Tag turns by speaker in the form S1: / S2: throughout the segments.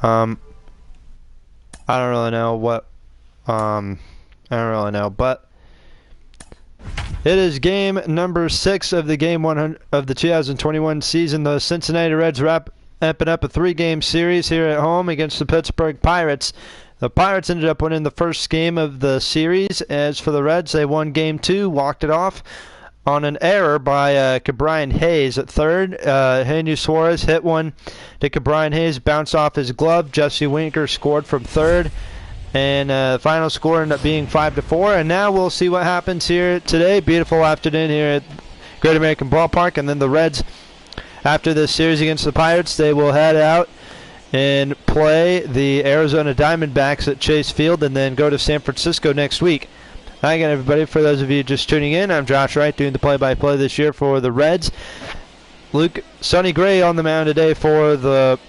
S1: Um, I don't really know what. I don't really know, but it is game number 6 of the game 100 of the 2021 season. The Cincinnati Reds wrapping up a 3-game series here at home against the Pittsburgh Pirates. The Pirates ended up winning the first game of the series. As for the Reds, they won game 2, walked it off on an error by Cabrian Hayes at third. Jesus Suarez hit one to Cabrian Hayes, bounced off his glove. Jesse Winker scored from third. And the final score ended up being 5-4. And now we'll see what happens here today. Beautiful afternoon here at Great American Ballpark. And then the Reds, after this series against the Pirates, they will head out and play the Arizona Diamondbacks at Chase Field and then go to San Francisco next week. Hi again, everybody. For those of you just tuning in, I'm Josh Wright doing the play-by-play this year for the Reds. Sonny Gray on the mound today for the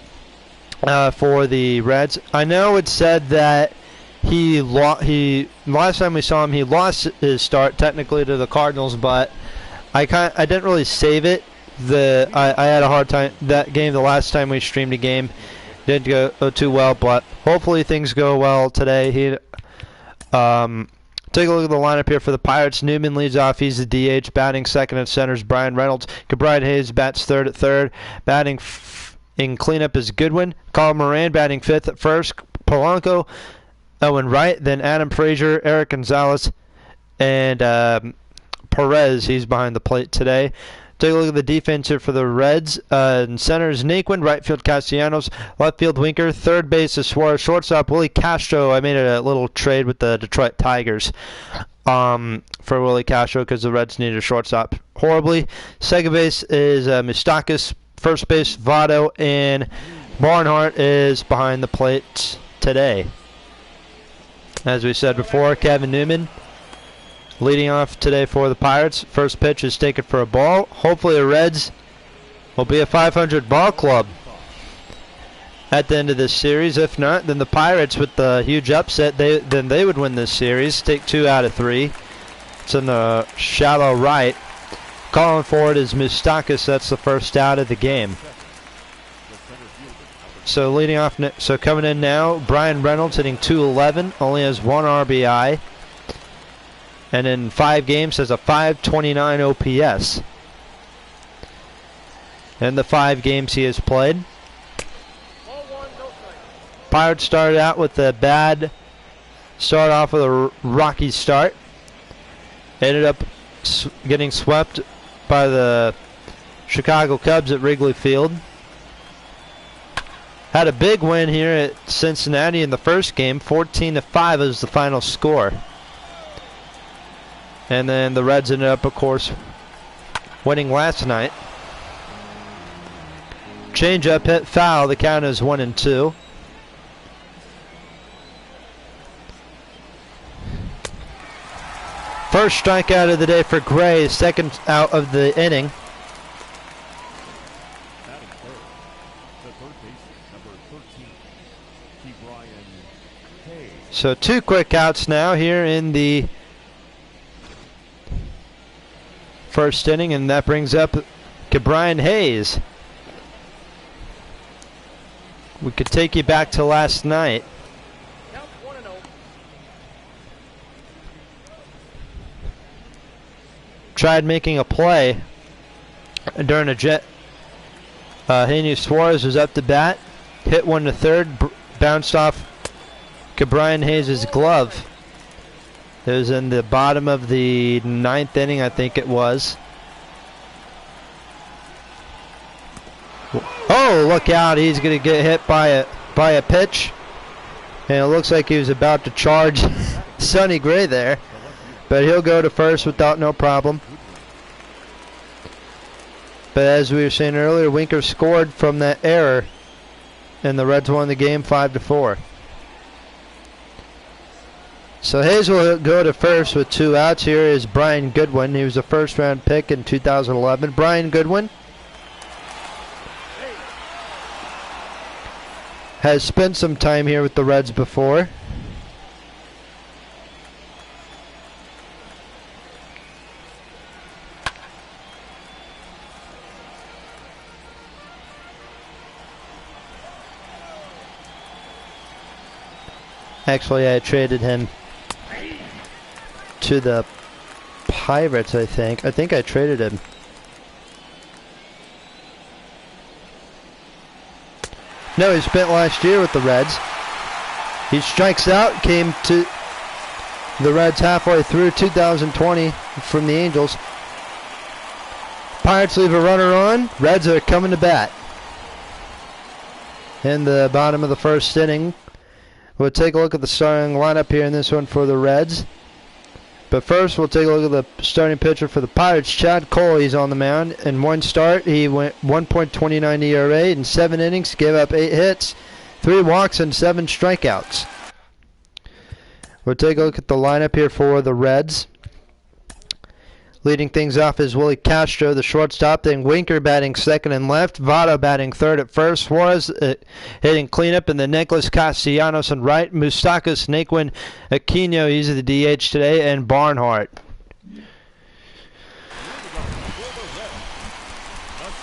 S1: Reds. I know it said that last time we saw him, he lost his start technically to the Cardinals, but I didn't really save it. I had a hard time that game. The last time we streamed a game didn't go too well, but hopefully things go well today. Take a look at the lineup here for the Pirates. Newman leads off. He's the DH. Batting second at center is Brian Reynolds. Cabrian Hayes bats third at third. Batting in cleanup is Goodwin. Colin Moran batting fifth at first. Polanco, Owen Wright, then Adam Frazier, Eric Gonzalez, and Perez. He's behind the plate today. Take a look at the defense here for the Reds. In center is Naquin, right field Castellanos, left field Winker, third base is Suarez, shortstop Willie Castro. I made a little trade with the Detroit Tigers for Willie Castro because the Reds needed a shortstop horribly. Second base is Moustakis, first base Votto, and Barnhart is behind the plate today. As we said before, Kevin Newman leading off today for the Pirates. First pitch is taken for a ball. Hopefully the Reds will be a 500 ball club at the end of this series. If not, then the Pirates, with the huge upset, they would win this series. Take 2 out of 3. It's in the shallow right. Calling for it is Moustakis. That's the first out of the game. So leading off, coming in now, Brian Reynolds hitting .211, only has 1 RBI. And in 5 games has a .529 OPS. In the 5 games he has played. Pirates started out with a bad start off with a rocky start. Ended up getting swept by the Chicago Cubs at Wrigley Field. Had a big win here at Cincinnati in the first game. 14-5 is the final score. And then the Reds ended up, of course, winning last night. Change-up hit foul. The count is 1-2. First strikeout of the day for Gray. Second out of the inning. So 2 quick outs now here in the first inning, and that brings up Cabrian Hayes. We could take you back to last night. Tried making a play during a jet. Jesus Suarez was up to bat, hit one to third, bounced off Cabrian Hayes' glove. It was in the bottom of the 9th inning, I think it was. Oh, look out. He's going to get hit by a pitch. And it looks like he was about to charge Sonny Gray there. But he'll go to first without no problem. But as we were saying earlier, Winker scored from that error. And the Reds won the game 5-4. So Hayes will go to first with 2 outs. Here is Brian Goodwin. He was a first-round pick in 2011. Brian Goodwin has spent some time here with the Reds before. Actually, I traded him to the Pirates, I think. I think I traded him. No, he spent last year with the Reds. He strikes out, came to the Reds halfway through 2020 from the Angels. Pirates leave a runner on. Reds are coming to bat. In the bottom of the first inning, we'll take a look at the starting lineup here in this one for the Reds. But first, we'll take a look at the starting pitcher for the Pirates, Chad Cole. He's on the mound. In one start, he went 1.29 ERA in 7 innings, gave up 8 hits, 3 walks, and 7 strikeouts. We'll take a look at the lineup here for the Reds. Leading things off is Willie Castro, the shortstop. Then Winker batting second and left. Votto batting third at first. Suarez hitting cleanup. And then Nicholas Castellanos on right. Moustakas, Naquin, Aquino, he's the DH today. And Barnhart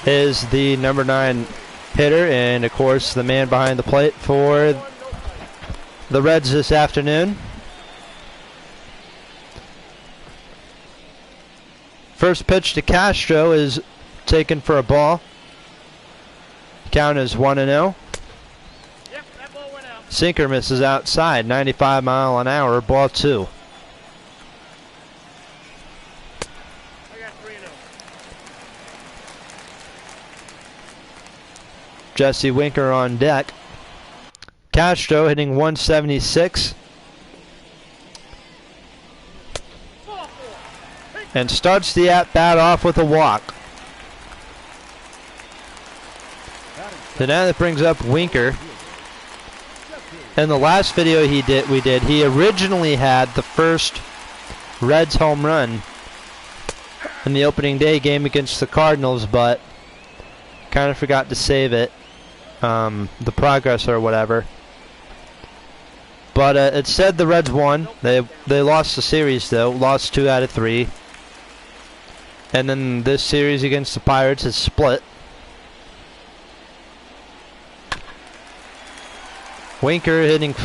S1: is the number 9 hitter. And, of course, the man behind the plate for the Reds this afternoon. First pitch to Castro is taken for a ball. Count is 1-0.
S2: Yep, that ball went out.
S1: Sinker misses outside, 95 mile an hour, ball 2.
S2: I got 3-0.
S1: Jesse Winker on deck. Castro hitting 176. And starts the at-bat off with a walk. So now that brings up Winker. In the last video he originally had the first Reds home run in the opening day game against the Cardinals, but kind of forgot to save it, the progress or whatever. But it said the Reds won. They lost the series though, lost 2 out of 3. And then this series against the Pirates is split. Winker hitting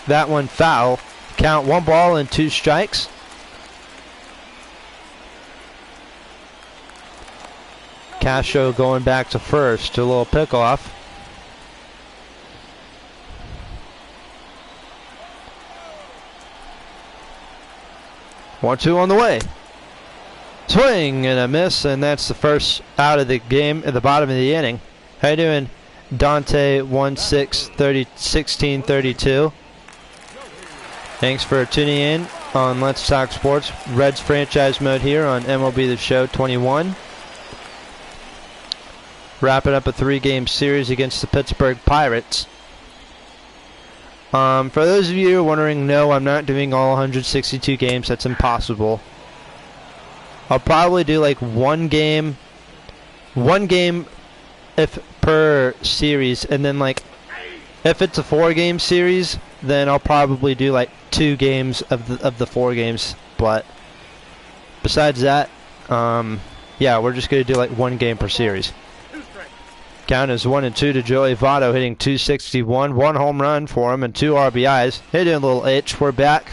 S1: that one foul. Count 1 ball and 2 strikes. Castro going back to first. A little pickoff. One, 2 on the way. Swing and a miss, and that's the first out of the game at the bottom of the inning. How you doing, Dante? 1632. Thanks for tuning in on Let's Talk Sports. Reds franchise mode here on MLB The Show 21. Wrapping up a 3-game series against the Pittsburgh Pirates. For those of you wondering, no, I'm not doing all 162 games. That's impossible. I'll probably do like one game if per series, and then like if it's a 4-game series, then I'll probably do like 2 games of the 4 games. But besides that, yeah, we're just gonna do like 1 game per series. Count is 1-2 to Joey Votto, hitting 261, 1 home run for him and 2 RBIs. Hitting a little H. We're back.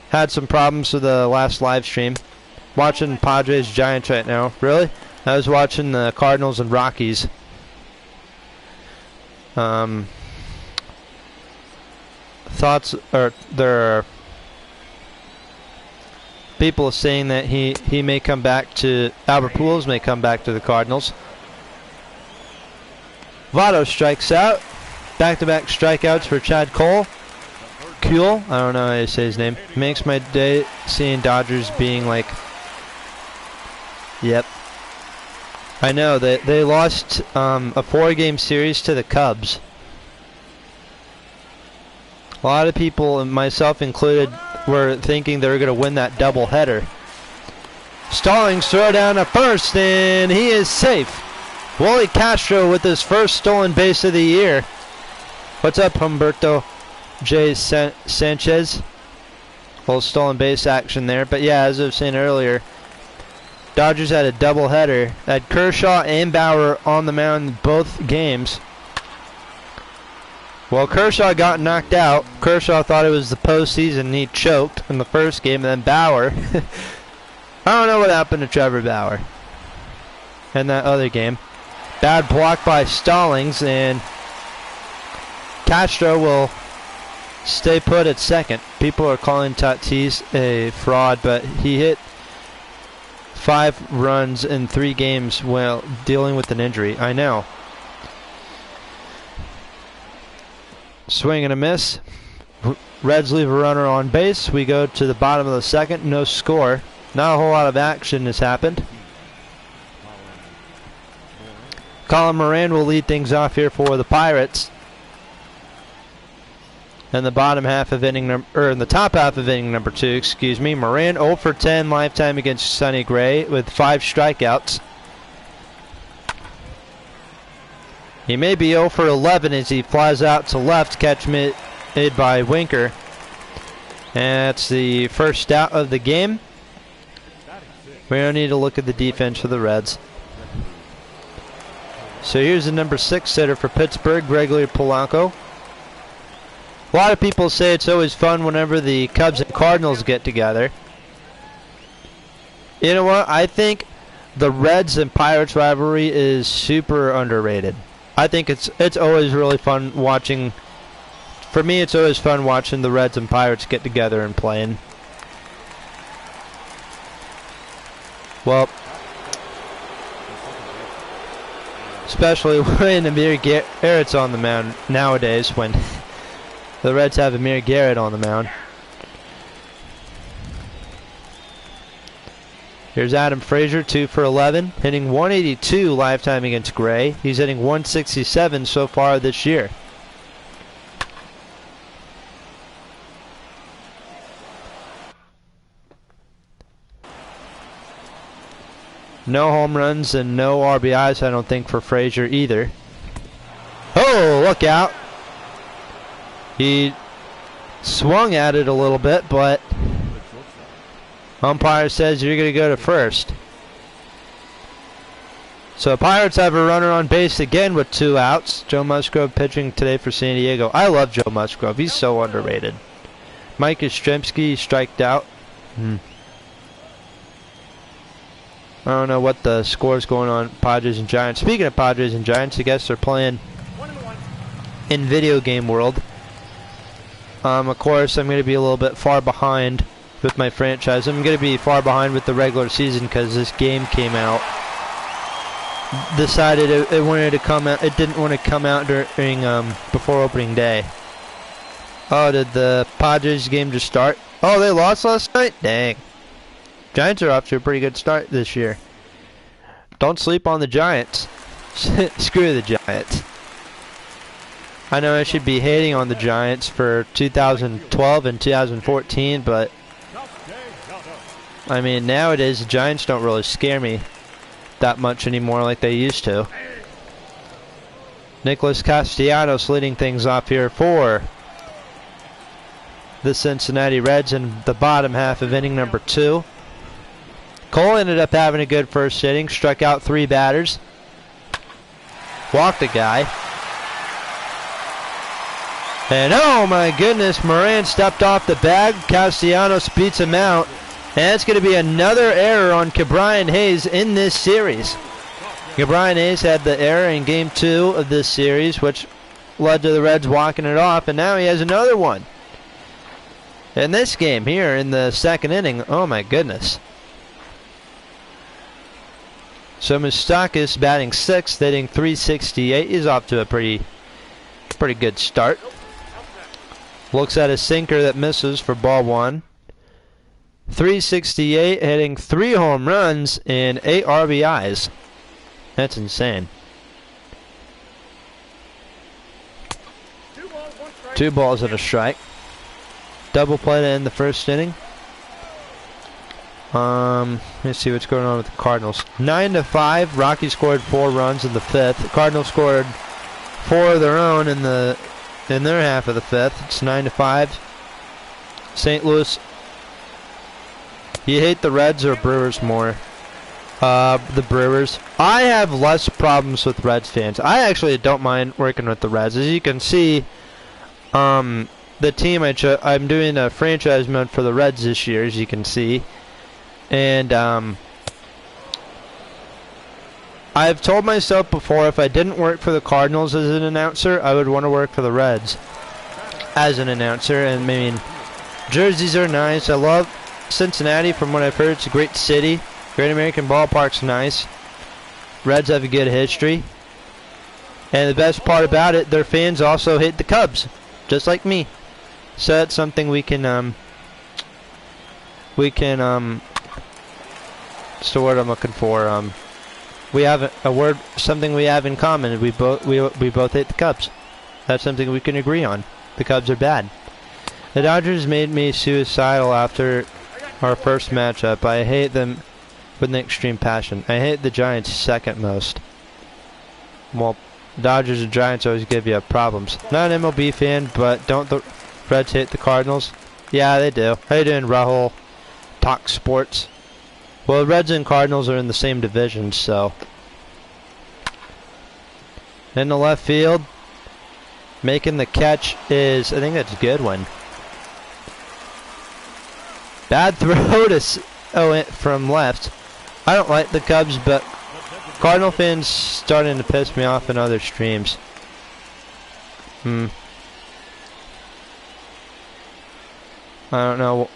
S1: Had some problems with the last live stream. Watching Padres Giants right now. Really? I was watching the Cardinals and Rockies. Thoughts are there are people saying that he may come back to Albert Pujols may come back to the Cardinals. Votto strikes out. Back-to-back strikeouts for Chad Cole. Kuhl, I don't know how to say his name. Makes my day seeing Dodgers being like. Yep. I know that they lost a 4-game series to the Cubs. A lot of people, myself included, were thinking they were going to win that doubleheader. Stallings throw down to first, and he is safe. Willie Castro with his first stolen base of the year. What's up, Humberto J. Sanchez? A little stolen base action there. But yeah, as I was saying earlier, Dodgers had a doubleheader. Had Kershaw and Bauer on the mound in both games. Well, Kershaw got knocked out. Kershaw thought it was the postseason and he choked in the first game. And then Bauer. I don't know what happened to Trevor Bauer in that other game. Bad block by Stallings, and Castro will stay put at second. People are calling Tatis a fraud, but he hit 5 runs in 3 games while dealing with an injury. I know. Swing and a miss. Reds leave a runner on base. We go to the bottom of the second. No score. Not a whole lot of action has happened. Colin Moran will lead things off here for the Pirates. In the bottom half of inning in the top half of inning number 2, excuse me. Moran 0 for 10 lifetime against Sonny Gray with 5 strikeouts. He may be 0 for 11 as he flies out to left, catch made by Winker. And that's the first out of the game. We don't need to look at the defense for the Reds. So here's the number 6 hitter for Pittsburgh, Gregory Polanco. A lot of people say it's always fun whenever the Cubs and Cardinals get together. You know what? I think the Reds and Pirates rivalry is super underrated. I think it's always really fun watching. For me, it's always fun watching the Reds and Pirates get together and playing. Well, especially when Amir Garrett's on the mound nowadays, when the Reds have Amir Garrett on the mound. Here's Adam Frazier, 2 for 11, hitting 182 lifetime against Gray. He's hitting 167 so far this year. No home runs and no RBIs, I don't think, for Frazier either. Oh, look out. He swung at it a little bit, but umpire says you're going to go to first. So Pirates have a runner on base again with 2 outs. Joe Musgrove pitching today for San Diego. I love Joe Musgrove. He's so underrated. Mike Yastrzemski striked out. I don't know what the score's going on, Padres and Giants. Speaking of Padres and Giants, I guess they're playing in video game world. Of course, I'm going to be a little bit far behind with my franchise. I'm going to be far behind with the regular season because this game came out. Decided it wanted to come out. It didn't want to come out during before opening day. Oh, did the Padres game just start? Oh, they lost last night? Dang. Giants are off to a pretty good start this year. Don't sleep on the Giants. Screw the Giants. I know I should be hating on the Giants for 2012 and 2014, but I mean, nowadays the Giants don't really scare me that much anymore like they used to. Nicholas Castellanos leading things off here for the Cincinnati Reds in the bottom half of inning number 2. Cole ended up having a good first inning, struck out 3 batters, walked a guy. And oh my goodness, Moran stepped off the bag. Castellanos beats him out. And it's going to be another error on Ke'Bryan Hayes in this series. Ke'Bryan Hayes had the error in game 2 of this series, which led to the Reds walking it off. And now he has another one in this game here in the second inning. Oh my goodness. So Moustakas batting 6th, hitting 368. He's off to a pretty good start. Looks at a sinker that misses for ball 1. 368, hitting 3 home runs and 8 RBIs. That's insane. 2 balls and a strike. Double play to end the first inning. Let's see what's going on with the Cardinals. 9-5. Rocky scored 4 runs in the 5th. The Cardinals scored 4 of their own in their half of the 5th. It's 9-5. St. Louis. You hate the Reds or Brewers more? The Brewers. I have less problems with Reds fans. I actually don't mind working with the Reds. As you can see, The team I'm doing a franchise mode for the Reds this year, as you can see, and I've told myself before if I didn't work for the Cardinals as an announcer, I would want to work for the Reds as an announcer. And I mean, jerseys are nice. I love Cincinnati. From what I've heard, it's a great city. Great American Ballpark's nice. Reds have a good history. And the best part about it, their fans also hate the Cubs, just like me. So that's something we can what's the word I'm looking for? We have something we have in common. We both hate the Cubs. That's something we can agree on. The Cubs are bad. The Dodgers made me suicidal after our first matchup. I hate them with an extreme passion. I hate the Giants second most. Well, Dodgers and Giants always give you problems. Not an MLB fan, but don't the Reds hate the Cardinals? Yeah, they do. How you doing, Rahul? Talk Sports. Well, the Reds and Cardinals are in the same division, so. In the left field, making the catch is, I think that's a good one. Bad throw to from left. I don't like the Cubs, but Cardinal fans starting to piss me off in other streams. I don't know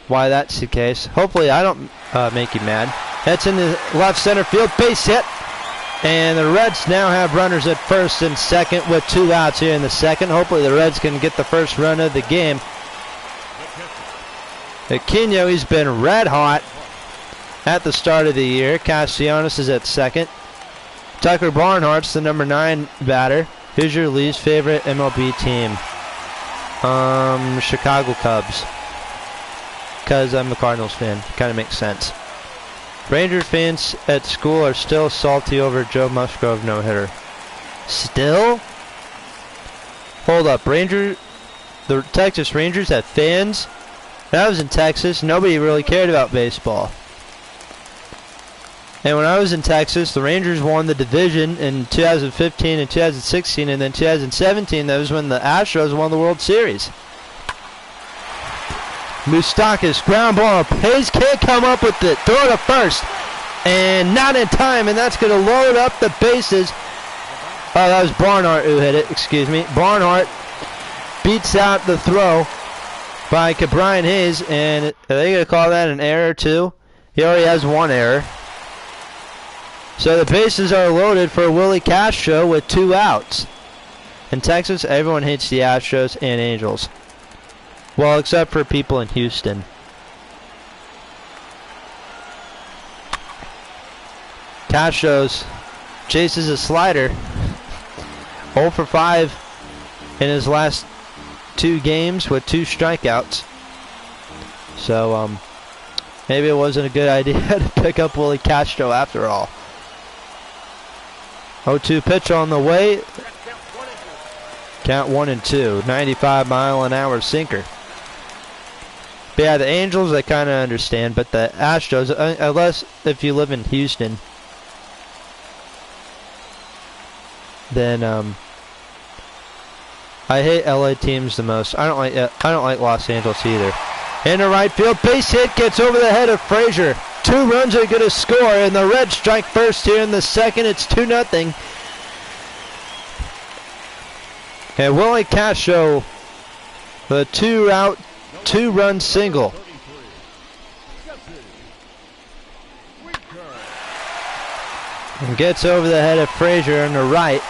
S1: why that's the case. Hopefully I don't make you mad. That's in the left center field, base hit. And the Reds now have runners at first and second with 2 outs here in the second. Hopefully the Reds can get the first run of the game. Aquino, he's been red hot at the start of the year. Castellanos is at second. Tucker Barnhart's the number 9 batter. Who's your least favorite MLB team? Chicago Cubs. Because I'm a Cardinals fan. Kind of makes sense. Rangers fans at school are still salty over Joe Musgrove no-hitter. Still? Hold up. The Texas Rangers have fans? When I was in Texas, nobody really cared about baseball. And when I was in Texas, the Rangers won the division in 2015 and 2016, and then 2017, that was when the Astros won the World Series. Moustakas, ground ball. Hayes can't come up with it. Throw to first. And not in time, and that's going to load up the bases. Oh, that was Barnhart who hit it. Excuse me. Barnhart beats out the throw by Brian Hayes, and are they going to call that an error too? He already has 1 error. So the bases are loaded for Willie Castro with 2 outs. In Texas, everyone hates the Astros and Angels. Well, except for people in Houston. Castro's chases a slider. 0 for 5 in his last 2 games with 2 strikeouts. So, maybe it wasn't a good idea to pick up Willie Castro after all. 0-2 pitch on the way. Count 1-2. 95-mile-an-hour sinker. But yeah, the Angels I kind of understand, but the Astros, unless if you live in Houston, then I hate LA teams the most. I don't like Los Angeles either. In the right field, base hit gets over the head of Frazier. 2 runs are going to score, and the Reds strike first here in the second. It's 2-0. And Willie Castro, the 2-out, 2-run single. And gets over the head of Frazier on the right.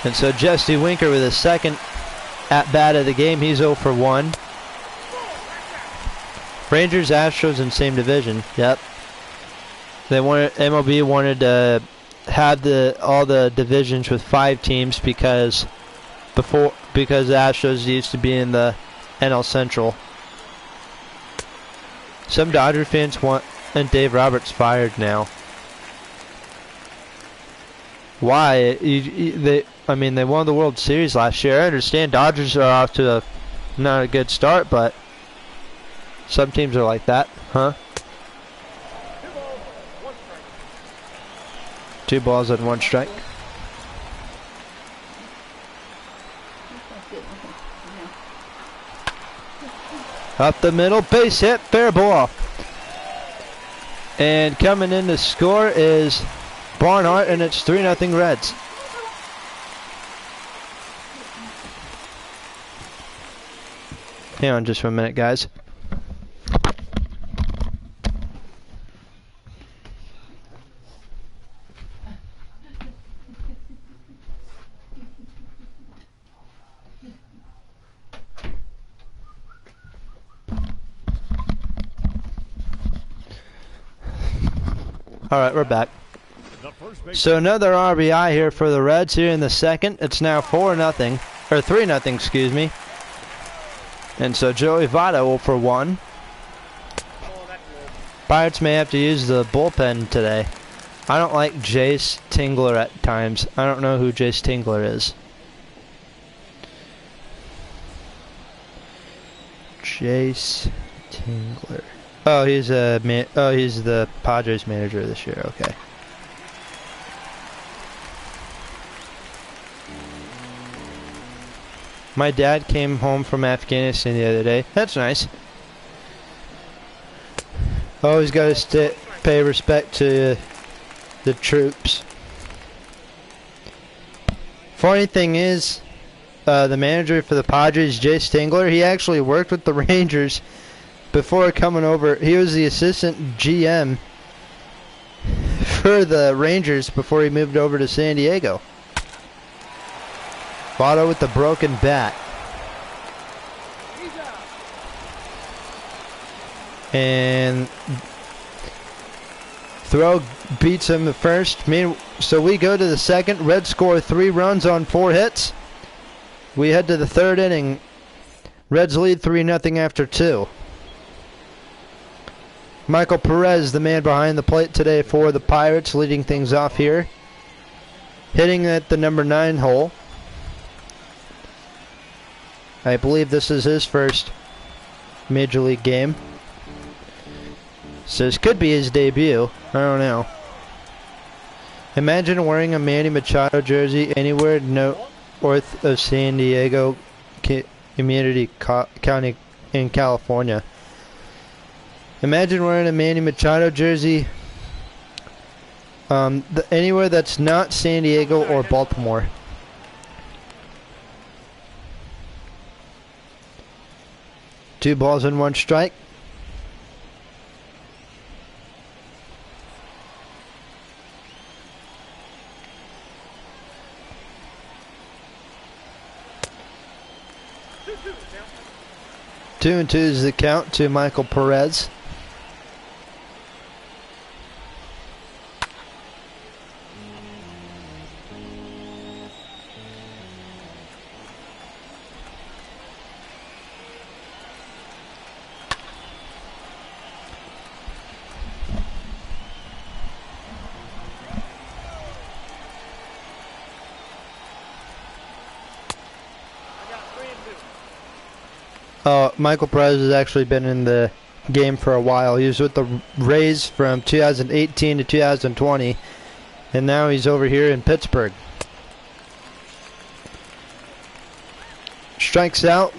S1: And so Jesse Winker with his second at-bat of the game. He's 0 for 1. Rangers, Astros in same division. Yep. MLB wanted to have all the divisions with 5 teams because the Astros used to be in the NL Central. Some Dodger fans want Dave Roberts fired now. Why? They won the World Series last year. I understand Dodgers are off to not a good start, but some teams are like that, huh? 2 balls and 1 strike. Up the middle, base hit, fair ball. And coming in to score is Barnhart, and it's 3-0 Reds. Hang on just for a minute, guys. All right, we're back. So another RBI here for the Reds here in the second. It's now 4-0, or 3-0, excuse me. And so Joey Votto 0 for 1. Pirates may have to use the bullpen today. I don't like Jace Tingler at times. I don't know who Jace Tingler is. Jace Tingler. Oh, he's he's the Padres manager this year. Okay. My dad came home from Afghanistan the other day. That's nice. Always got to pay respect to the troops. Funny thing is, the manager for the Padres, Jay Stingler, he actually worked with the Rangers before coming over. He was the assistant GM for the Rangers before he moved over to San Diego. Votto with the broken bat. And throw beats him at first. So we go to the second. Reds score 3 runs on 4 hits. We head to the third inning. Reds lead 3-0 after 2. Michael Perez, the man behind the plate today for the Pirates, leading things off here. Hitting at the number 9 hole. I believe this is his first Major League game. So this could be his debut. I don't know. Imagine wearing a Manny Machado jersey anywhere north of San Diego Community County in California. Imagine wearing a Manny Machado jersey anywhere that's not San Diego or Baltimore. 2 balls and 1 strike. Two and 2 is the count to Michael Perez. Michael Perez has actually been in the game for a while. He was with the Rays from 2018 to 2020, and now he's over here in Pittsburgh. Strikes out.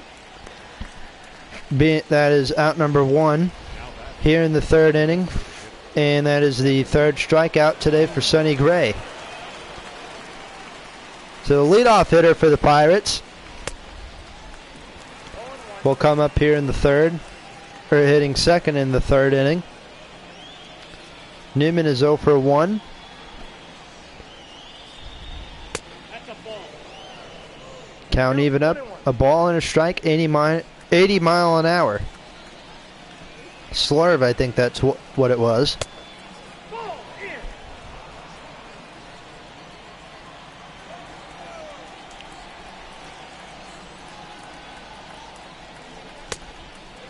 S1: That is out number 1 here in the third inning, and that is the 3rd strikeout today for Sonny Gray. So the leadoff hitter for the Pirates will come up here in the third, or hitting second in the third inning. Newman is 0 for 1.
S2: That's a ball.
S1: Count even up. A ball and a strike, 80 mile an hour. Slurve, I think that's what it was.
S2: Ball in.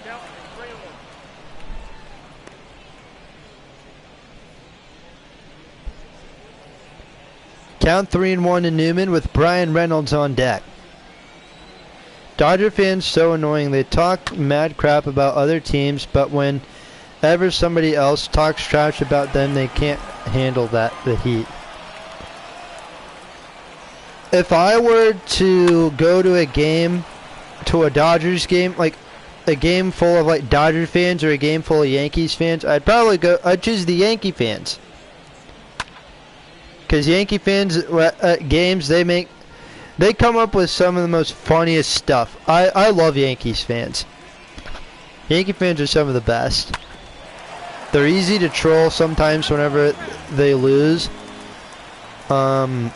S2: Count 3-1.
S1: Count 3-1 to Newman with Brian Reynolds on deck. Dodger fans so annoying. They talk mad crap about other teams, but whenever somebody else talks trash about them, they can't handle the heat. if I were to go to a game, to a Dodgers game, like a game full of like Dodger fans or a game full of Yankees fans, I'd choose the Yankee fans. Because Yankee fans at games, they come up with some of the most funniest stuff. I love Yankees fans. Yankee fans are some of the best. They're easy to troll sometimes whenever they lose. But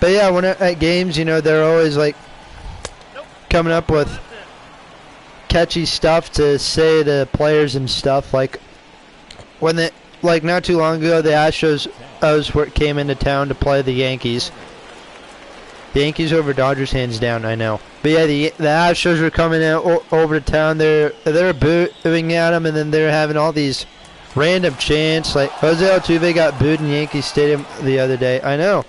S1: yeah, when at games, you know, they're always like coming up with catchy stuff to say to players and stuff. Like when like not too long ago, the Astros came into town to play the Yankees. The Yankees over Dodgers, hands down, I know. But yeah, the Astros were coming out over to town. They're booing at them, and then they're having all these random chants. Like Jose Altuve got booed in Yankee Stadium the other day. I know.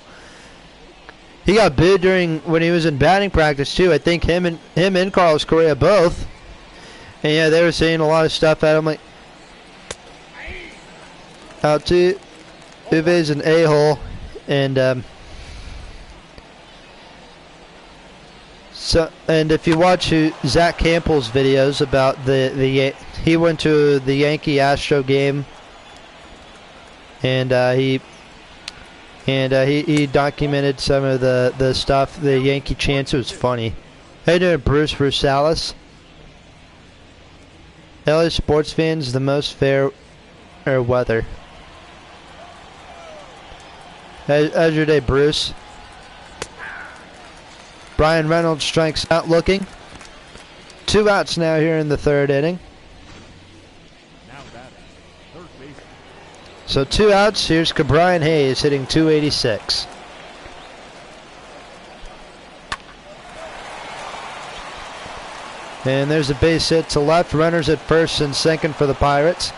S1: He got booed when he was in batting practice too. I think him and Carlos Correa both. And yeah, they were saying a lot of stuff at him, like Altuve's an a-hole, and and if you watch Zach Campbell's videos about he went to the Yankee Astro game, and he documented some of the stuff, the Yankee chants. It was funny. How you doing, Bruce Rusalis? LA sports fans, the most fair weather. How's your day, Bruce? Brian Reynolds strikes out looking. 2 outs now here in the 3rd inning. So 2 outs. Here's Brian Hayes hitting .286. And there's a base hit to left. Runners at first and second for the Pirates.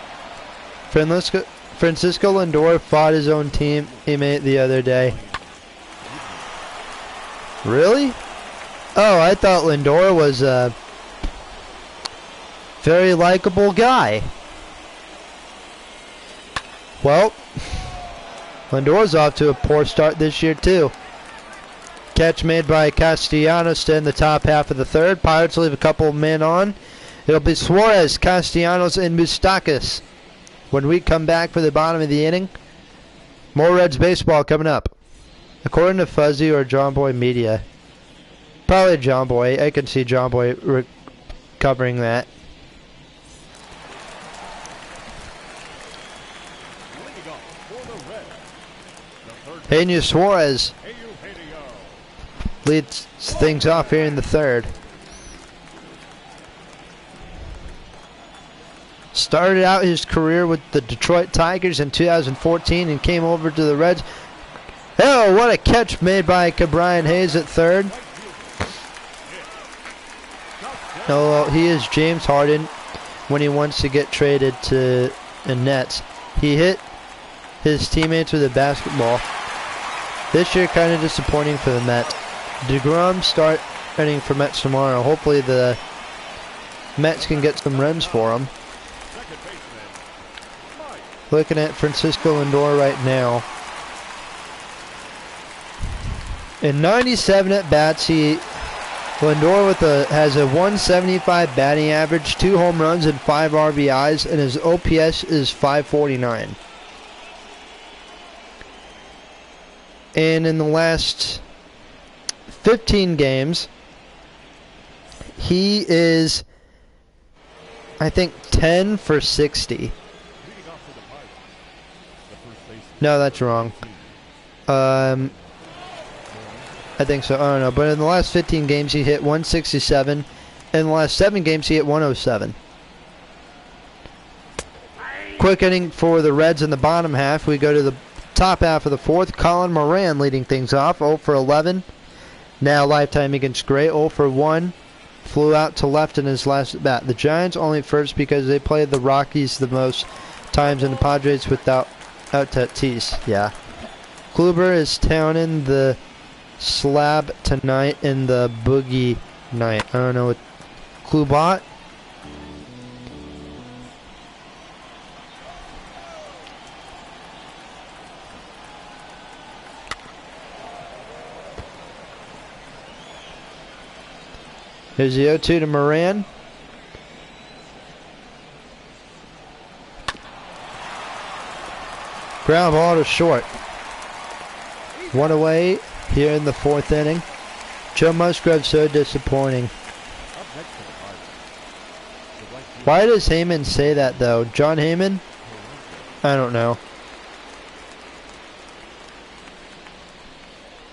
S1: Francisco Lindor fought his own teammate the other day. Really? Oh, I thought Lindor was a very likable guy. Well, Lindor's off to a poor start this year too. Catch made by Castellanos to end the top half of the 3rd. Pirates leave a couple of men on. It'll be Suarez, Castellanos, and Moustakas when we come back for the bottom of the inning. More Reds baseball coming up. According to Fuzzy or John Boy Media. Probably John Boy. I can see John Boy covering that. Eugenio Suarez leads things off here in the 3rd. Started out his career with the Detroit Tigers in 2014 and came over to the Reds. Oh, what a catch made by Brian Hayes at 3rd. Oh, he is James Harden when he wants to get traded to the Nets. He hit his teammates with a basketball. This year kind of disappointing for the Mets. DeGrom starting for Mets tomorrow. Hopefully the Mets can get some runs for him. Looking at Francisco Lindor right now. In 97 at bats, Lindor has a 175 batting average, 2 home runs and 5 RBIs, and his OPS is 549. And in the last 15 games, he is, I think, 10 for 60. No, that's wrong. I think so. I don't know. But in the last 15 games, he hit 167. In the last 7 games, he hit 107. Quick inning for the Reds in the bottom half. We go to the top half of the 4th. Colin Moran leading things off. 0 for 11. Now lifetime against Gray. 0 for 1. Flew out to left in his last at bat. The Giants only first because they played the Rockies the most times, and the Padres without Tatis. Yeah. Kluber is towning the slab tonight in the boogie night. I don't know what Klubat. Here's the 0-2 to Moran. Ground ball to short. One away here in the 4th inning. Joe Musgrove so disappointing. Why does Heyman say that though? John Heyman? I don't know.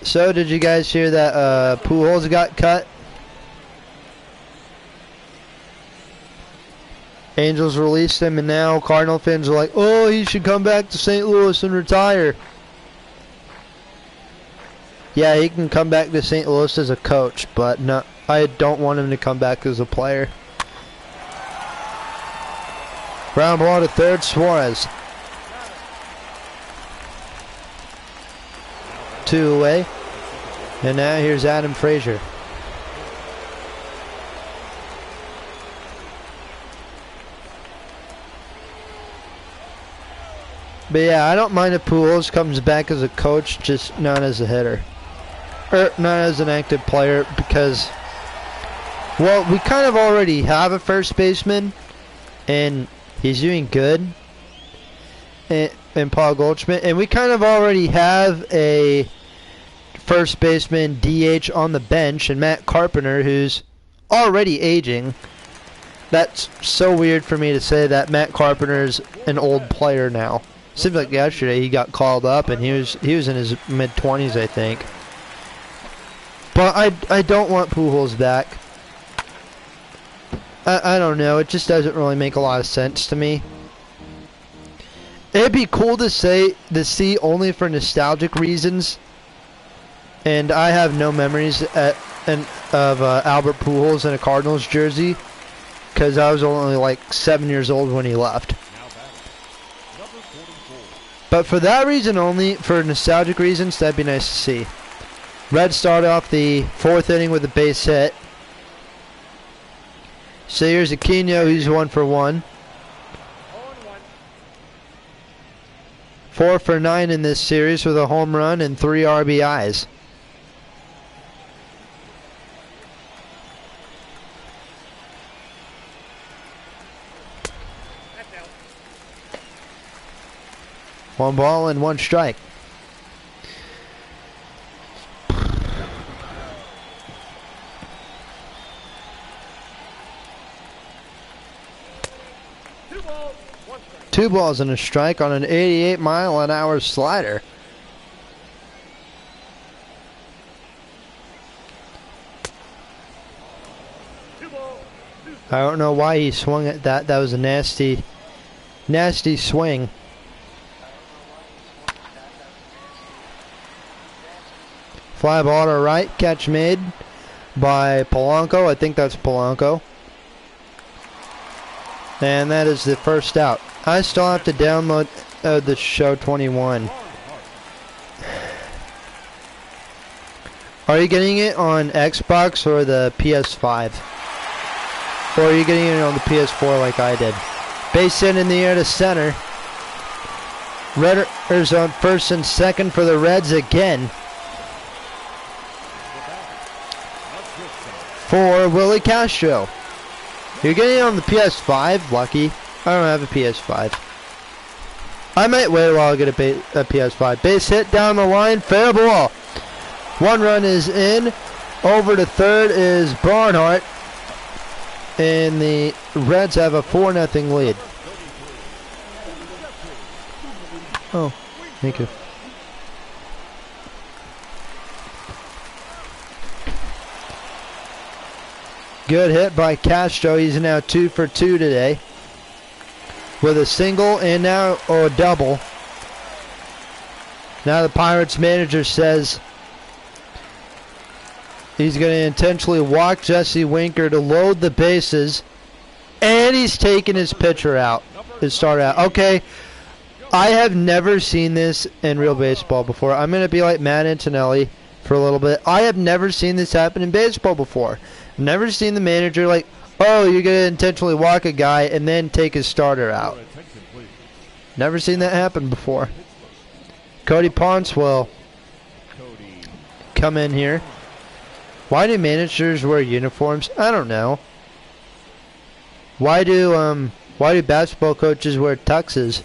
S1: So did you guys hear that Pujols got cut? Angels released him, and now Cardinal fans are like, oh, he should come back to St. Louis and retire. Yeah, he can come back to St. Louis as a coach, but no, I don't want him to come back as a player. Ground ball to third, Suarez. 2 away. And now here's Adam Frazier. But yeah, I don't mind if Pujols comes back as a coach, just not as a hitter. Or not as an active player, because, well, we kind of already have a first baseman, and he's doing good, and Paul Goldschmidt, and we kind of already have a first baseman DH on the bench, and Matt Carpenter, who's already aging. That's so weird for me to say that Matt Carpenter's an old player now. Seems like yesterday he got called up, and he was in his mid-20s, I think. But I don't want Pujols back. I don't know. It just doesn't really make a lot of sense to me. It'd be cool to see only for nostalgic reasons. And I have no memories of Albert Pujols in a Cardinals jersey, because I was only like 7 years old when he left. But for that reason only, for nostalgic reasons, that'd be nice to see. Reds start off the 4th inning with a base hit. So here's Aquino, he's 1 for 1. 4 for 9 in this series with a home run and 3 RBIs. One ball and 1 strike. Two balls and a strike on an 88-mile-an-hour slider. I don't know why he swung at that. That was a nasty swing. Fly ball to right, catch made by Polanco. I think that's Polanco. And that is the first out. I still have to download the show 21. Are you getting it on Xbox or the PS5? Or are you getting it on the PS4 like I did? Base hit in the air to center. Runners on first and second for the Reds again. For Willie Castro. You're getting it on the PS5, lucky. I don't have a PS5. I might wait while I get a PS5. Base hit down the line, fair ball. 1 run is in. Over to third is Barnhart. And the Reds have a 4-0 lead. Oh, thank you. Good hit by Castro. He's now 2 for 2 today, with a single and now a double. Now the Pirates manager says he's going to intentionally walk Jesse Winker to load the bases, and he's taking his pitcher out, his starter out. Okay, I have never seen this in real baseball before. I'm going to be like Matt Antonelli for a little bit. I have never seen this happen in baseball before. Never seen the manager like, oh, you're going to intentionally walk a guy and then take his starter out. Never seen that happen before. Cody Ponce will come in here. Why do managers wear uniforms? I don't know. Why do basketball coaches wear tuxes?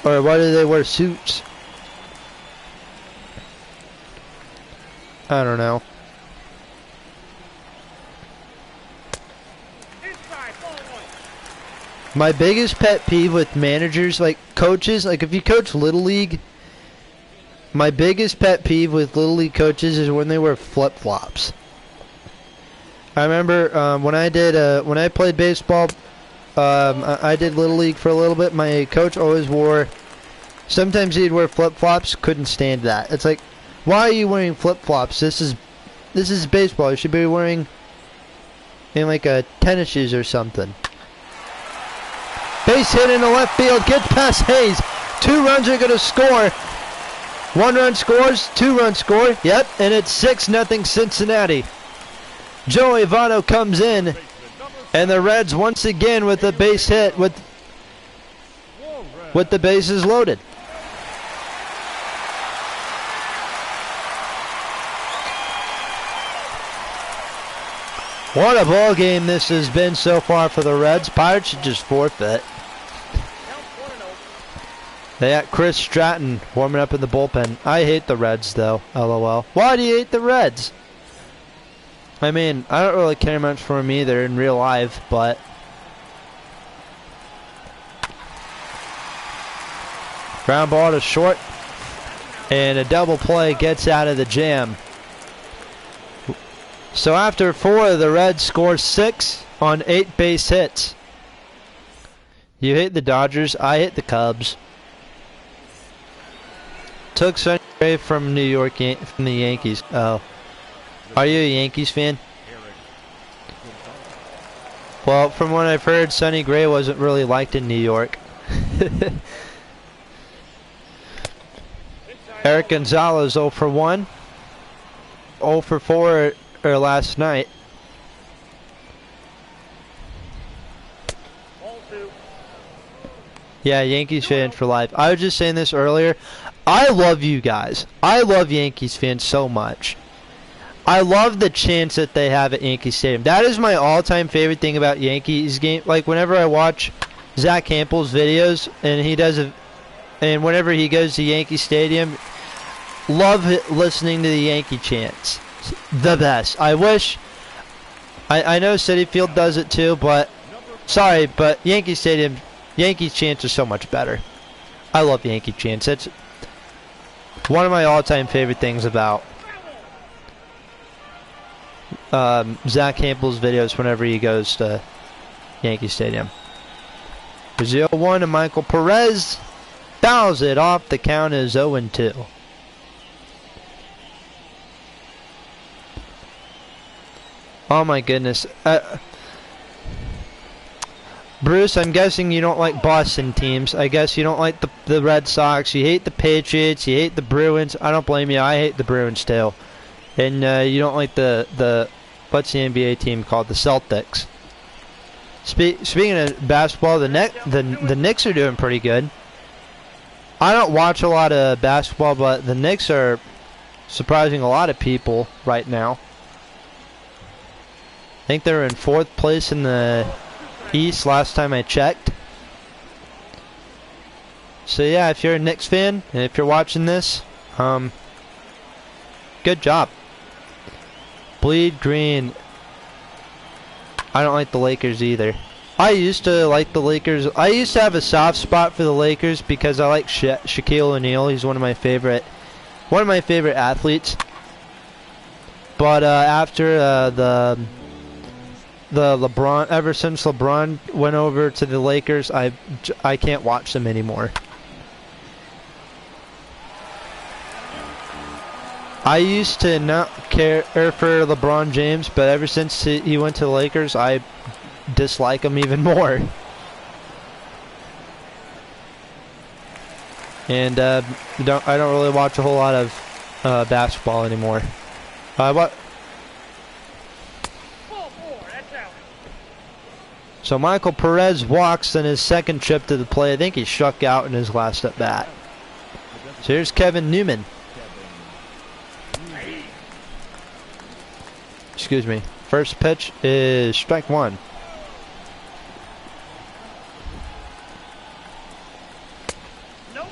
S1: Or why do they wear suits? I don't know.
S2: Inside, ball one.
S1: My biggest pet peeve with managers, like coaches, like if you coach Little League, my biggest pet peeve with Little League coaches is when they wear flip-flops. I remember when I played baseball, I did Little League for a little bit. My coach always wore, sometimes he'd wear flip-flops, couldn't stand that. It's like, why are you wearing flip-flops? This is baseball. You should be wearing in like a tennis shoes or something. Base hit in the left field, gets past Hayes. 2 runs are gonna score. 1 run scores, 2 runs score. Yep, and it's 6-0 Cincinnati. Joey Votto comes in, and the Reds once again with a base hit with the bases loaded. What a ball game this has been so far for the Reds. Pirates should just forfeit. They got Chris Stratton warming up in the bullpen. I hate the Reds though, LOL. Why do you hate the Reds? I mean, I don't really care much for them either in real life, but ground ball to short, and a double play gets out of the jam. So after 4, the Reds score 6 on 8 base hits. You hate the Dodgers, I hate the Cubs. Took Sonny Gray from New York, from the Yankees. Oh. Are you a Yankees fan? Well, from what I've heard, Sonny Gray wasn't really liked in New York. Eric Gonzalez 0 for 1. 0 for 4 last night. Yeah, Yankees fan for life. I was just saying this earlier. I love you guys. I love Yankees fans so much. I love the chants that they have at Yankee Stadium. That is my all-time favorite thing about Yankees game. Like whenever I watch Zach Campbell's videos and whenever he goes to Yankee Stadium, love listening to the Yankee chants. The best. I wish. I know Citi Field does it too, but sorry, but Yankee Stadium, Yankees chants are so much better. I love Yankee chants. It's one of my all-time favorite things about Zach Campbell's videos whenever he goes to Yankee Stadium. 0-1 and Michael Perez fouls it off. The count is 0-2. Oh my goodness. Bruce, I'm guessing you don't like Boston teams. I guess you don't like the Red Sox. You hate the Patriots. You hate the Bruins. I don't blame you. I hate the Bruins too. And you don't like the what's the NBA team called? The Celtics. Speaking of basketball, the Knicks are doing pretty good. I don't watch a lot of basketball, but the Knicks are surprising a lot of people right now. I think they're in 4th place in the East last time I checked. So yeah, if you're a Knicks fan and if you're watching this, good job. Bleed green. I don't like the Lakers either. I used to like the Lakers. I used to have a soft spot for the Lakers because I like Shaquille O'Neal. He's one of my favorite athletes. But after the LeBron, ever since LeBron went over to the Lakers, I can't watch them anymore. I used to not care for LeBron James, but ever since he went to the Lakers, I dislike him even more. And I don't really watch a whole lot of basketball anymore. So Michael Perez walks in his second trip to the plate. I think he struck out in his last at bat. So here's Kevin Newman. Excuse me. First pitch is strike one.
S2: Nope.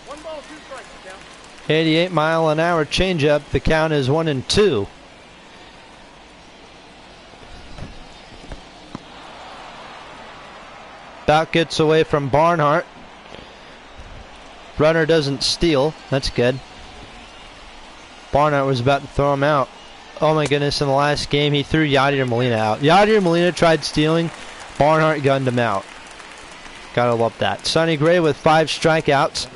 S2: One ball, two strikes, the count.
S1: 88-mile-an-hour changeup. The count is 1-2. Bout gets away from Barnhart. Runner doesn't steal. That's good. Barnhart was about to throw him out. Oh my goodness, in the last game he threw Yadier Molina out. Yadier Molina tried stealing. Barnhart gunned him out. Gotta love that. Sonny Gray with 5 strikeouts.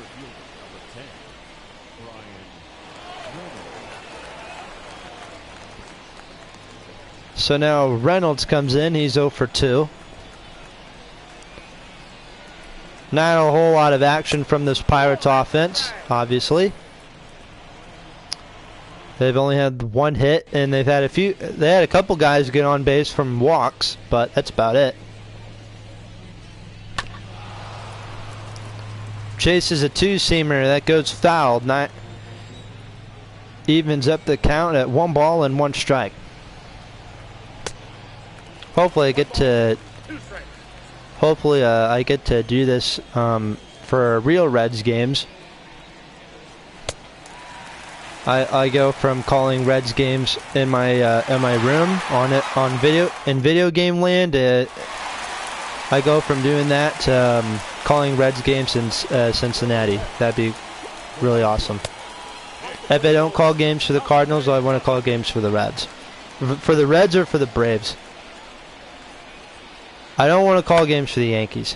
S1: So now Reynolds comes in. He's 0 for 2. Not a whole lot of action from this Pirates offense, obviously. They've only had 1 hit, and they had a couple guys get on base from walks, but that's about it. Chases a 2-seamer that goes foul. Evens up the count at 1 ball and 1 strike. Hopefully I get to do this for real Reds games. I go from calling Reds games in my room on video game land. I go from doing that to calling Reds games in Cincinnati. That'd be really awesome. If I don't call games for the Cardinals, I want to call games for the Reds. For the Reds or for the Braves. I don't want to call games for the Yankees.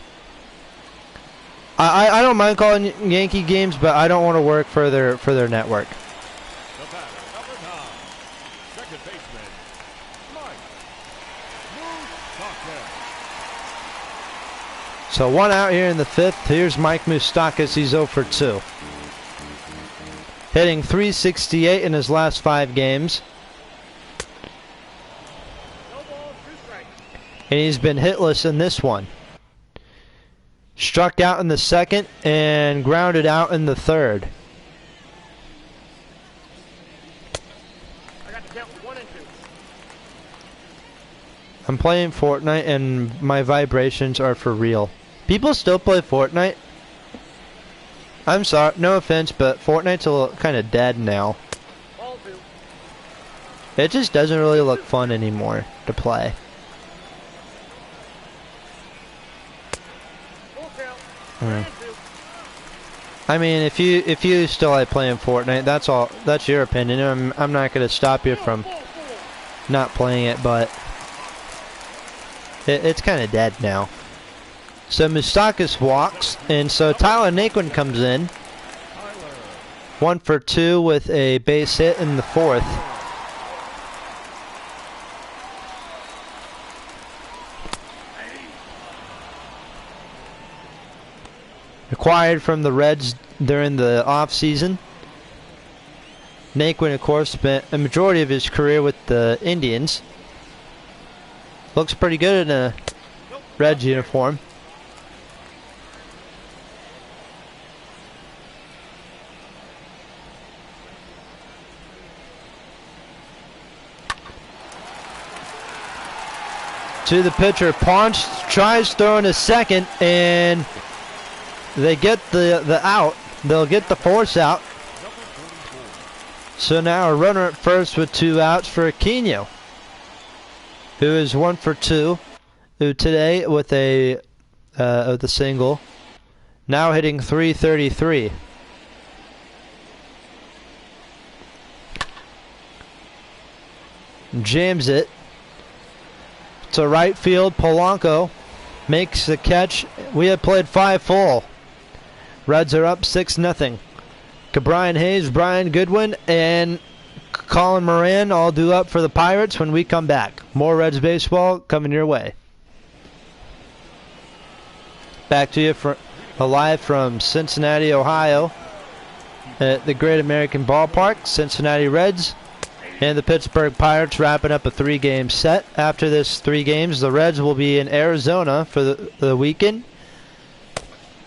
S1: I don't mind calling Yankee games, but I don't want to work for their network. So 1 out here in the 5th. Here's Mike Moustakas. He's 0 for 2. Hitting .368 in his last 5 games. And he's been hitless in this one. Struck out in the 2nd and grounded out in the 3rd.
S2: I got to count 1 and 2.
S1: I'm playing Fortnite and my vibrations are for real. People still play Fortnite? I'm sorry, no offense, but Fortnite's a little kind of dead now.
S2: Ball 2.
S1: It just doesn't really look fun anymore to play.
S2: Full count.
S1: Hmm.
S2: 3 and 2.
S1: I mean, if you still like playing Fortnite, that's your opinion. I'm not gonna stop you from not playing it, but it's kind of dead now. So Moustakas walks, and so Tyler Naquin comes in. 1 for 2 with a base hit in the 4th. Acquired from the Reds during the off-season. Naquin, of course, spent a majority of his career with the Indians. Looks pretty good in a Reds uniform. To the pitcher, Ponch tries throwing a 2nd, and they get the out. They'll get the force out. So now a runner at first with 2 outs for Aquino, who is 1 for 2, who today with a single, now hitting .333. Jams it to right field. Polanco makes the catch. We have played 5 full. Reds are up 6-0. Brian Hayes, Brian Goodwin, and Colin Moran all due up for the Pirates when we come back. More Reds baseball coming your way. Back to you live from Cincinnati, Ohio, at the Great American Ballpark. Cincinnati Reds And the Pittsburgh Pirates wrapping up a 3-game set. After this 3 games, the Reds will be in Arizona for the weekend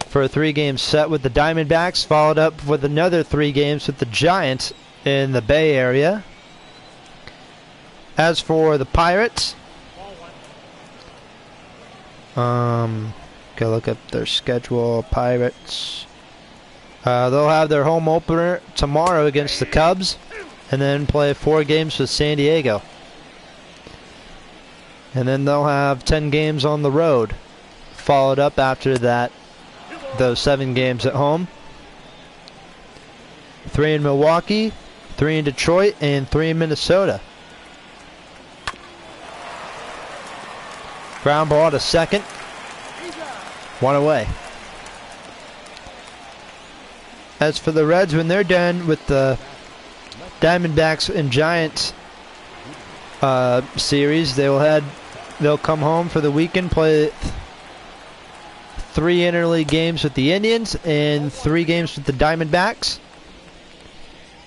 S1: for a 3-game set with the Diamondbacks, followed up with another 3 games with the Giants in the Bay Area. As for the Pirates, go look up their schedule. Pirates, they'll have their home opener tomorrow against the Cubs, and then play 4 games with San Diego. And then they'll have 10 games on the road, followed up after that, those 7 games at home. 3 in Milwaukee, 3 in Detroit, and 3 in Minnesota. Ground ball to second. 1 away. As for the Reds, when they're done with the Diamondbacks and Giants series, they'll come home for the weekend, play 3 interleague games with the Indians and 3 games with the Diamondbacks.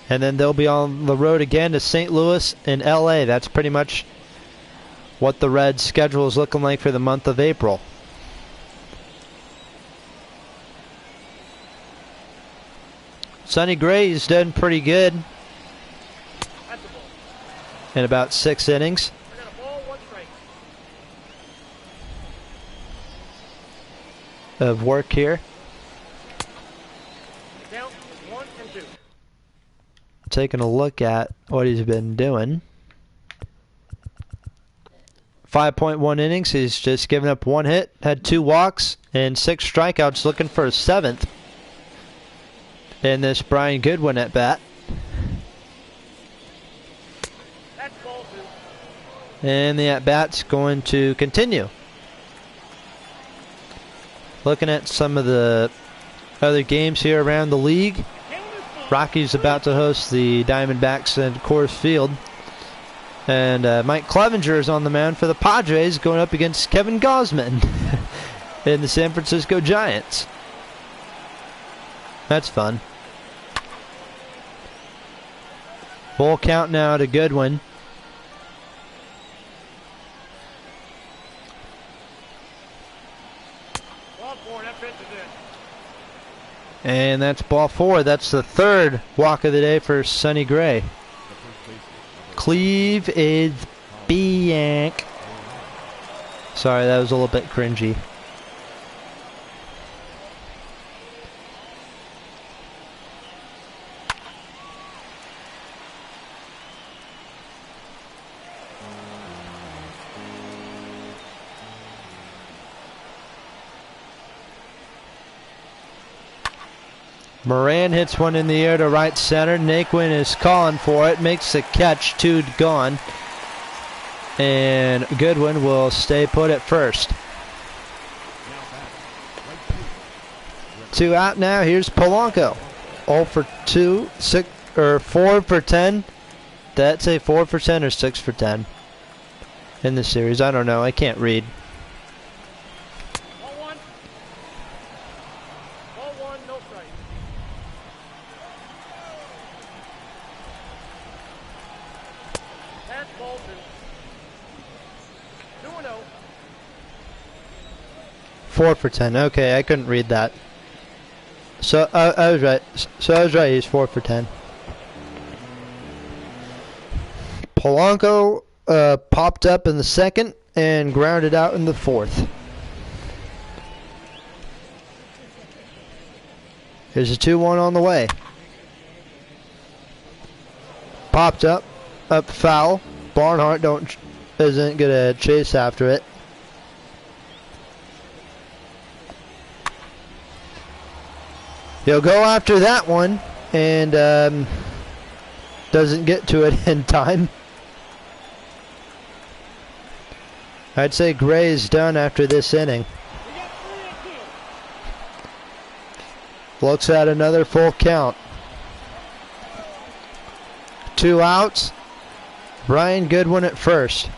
S1: And then they'll be on the road again to St. Louis and LA. That's pretty much what the Reds' schedule is looking like for the month of April. Sonny Gray's done pretty good in about 6 innings.
S2: I got a ball, 1 strike.
S1: Of work here.
S2: The count is 1 and 2.
S1: Taking a look at what he's been doing. 5.1 innings. He's just given up 1 hit, had 2 walks, and 6 strikeouts, looking for a 7th in this Brian Goodwin at bat.
S2: That's ball 2.
S1: And the at bat's going to continue. Looking at some of the other games here around the league. Rockies about to host the Diamondbacks at Coors Field. And Mike Clevenger is on the mound for the Padres, going up against Kevin Gausman in the San Francisco Giants. That's fun. Full count now to Goodwin.
S2: Ball 4, that pitch is in.
S1: And that's ball 4. That's the 3rd walk of the day for Sonny Gray. Cleve is Bianc. Sorry, that was a little bit cringy. Moran hits one in the air to right center. Naquin is calling for it. Makes the catch. 2 gone. And Goodwin will stay put at first. 2 out now. Here's Polanco. 0 for 2. 4 for 10. That's a 4 for 10 or 6 for 10 in this series. I don't know. I can't read.
S2: Ball 1. Ball 1, no strike. That's ball 2. 2 and 0.
S1: 4 for 10. Okay, I couldn't read that. So I was right. So I was right. He's 4 for 10. Polanco popped up in the 2nd and grounded out in the 4th. Here's a 2-1 on the way. Popped up foul. Barnhart isn't gonna chase after it. He'll go after that one and doesn't get to it in time. I'd say Gray is done after this inning.
S2: We got 3 and 2.
S1: Looks at another full count. 2 outs. Brian Goodwin at first.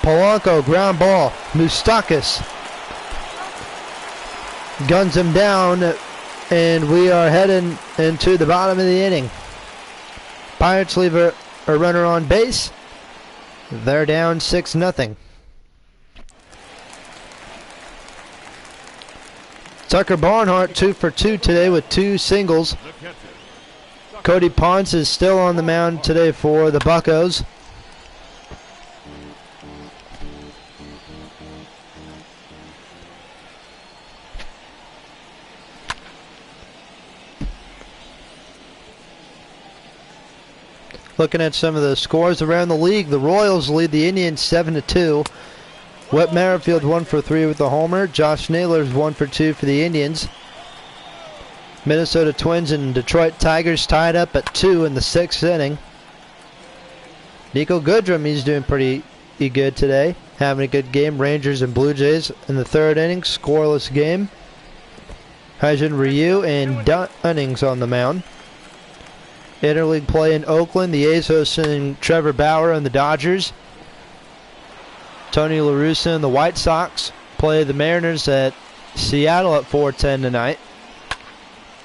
S1: Polanco, ground ball. Moustakis guns him down, and we are heading into the bottom of the inning. Pirates leave a runner on base. They're down 6-0. Tucker Barnhart 2 for 2 today with 2 singles. Cody Ponce is still on the mound today for the Buccos. Looking at some of the scores around the league, the Royals lead the Indians 7-2. Whit Merrifield 1 for 3 with the homer. Josh Naylor's 1 for 2 for the Indians. Minnesota Twins and Detroit Tigers tied up at 2 in the 6th inning. Nico Goodrum, he's doing pretty good today, having a good game. Rangers and Blue Jays in the 3rd inning, scoreless game. Hyun Ryu and Dunning's on the mound. Interleague play in Oakland, the A's hosting Trevor Bauer and the Dodgers. Tony La Russa and the White Sox play the Mariners at Seattle at 4:10 tonight.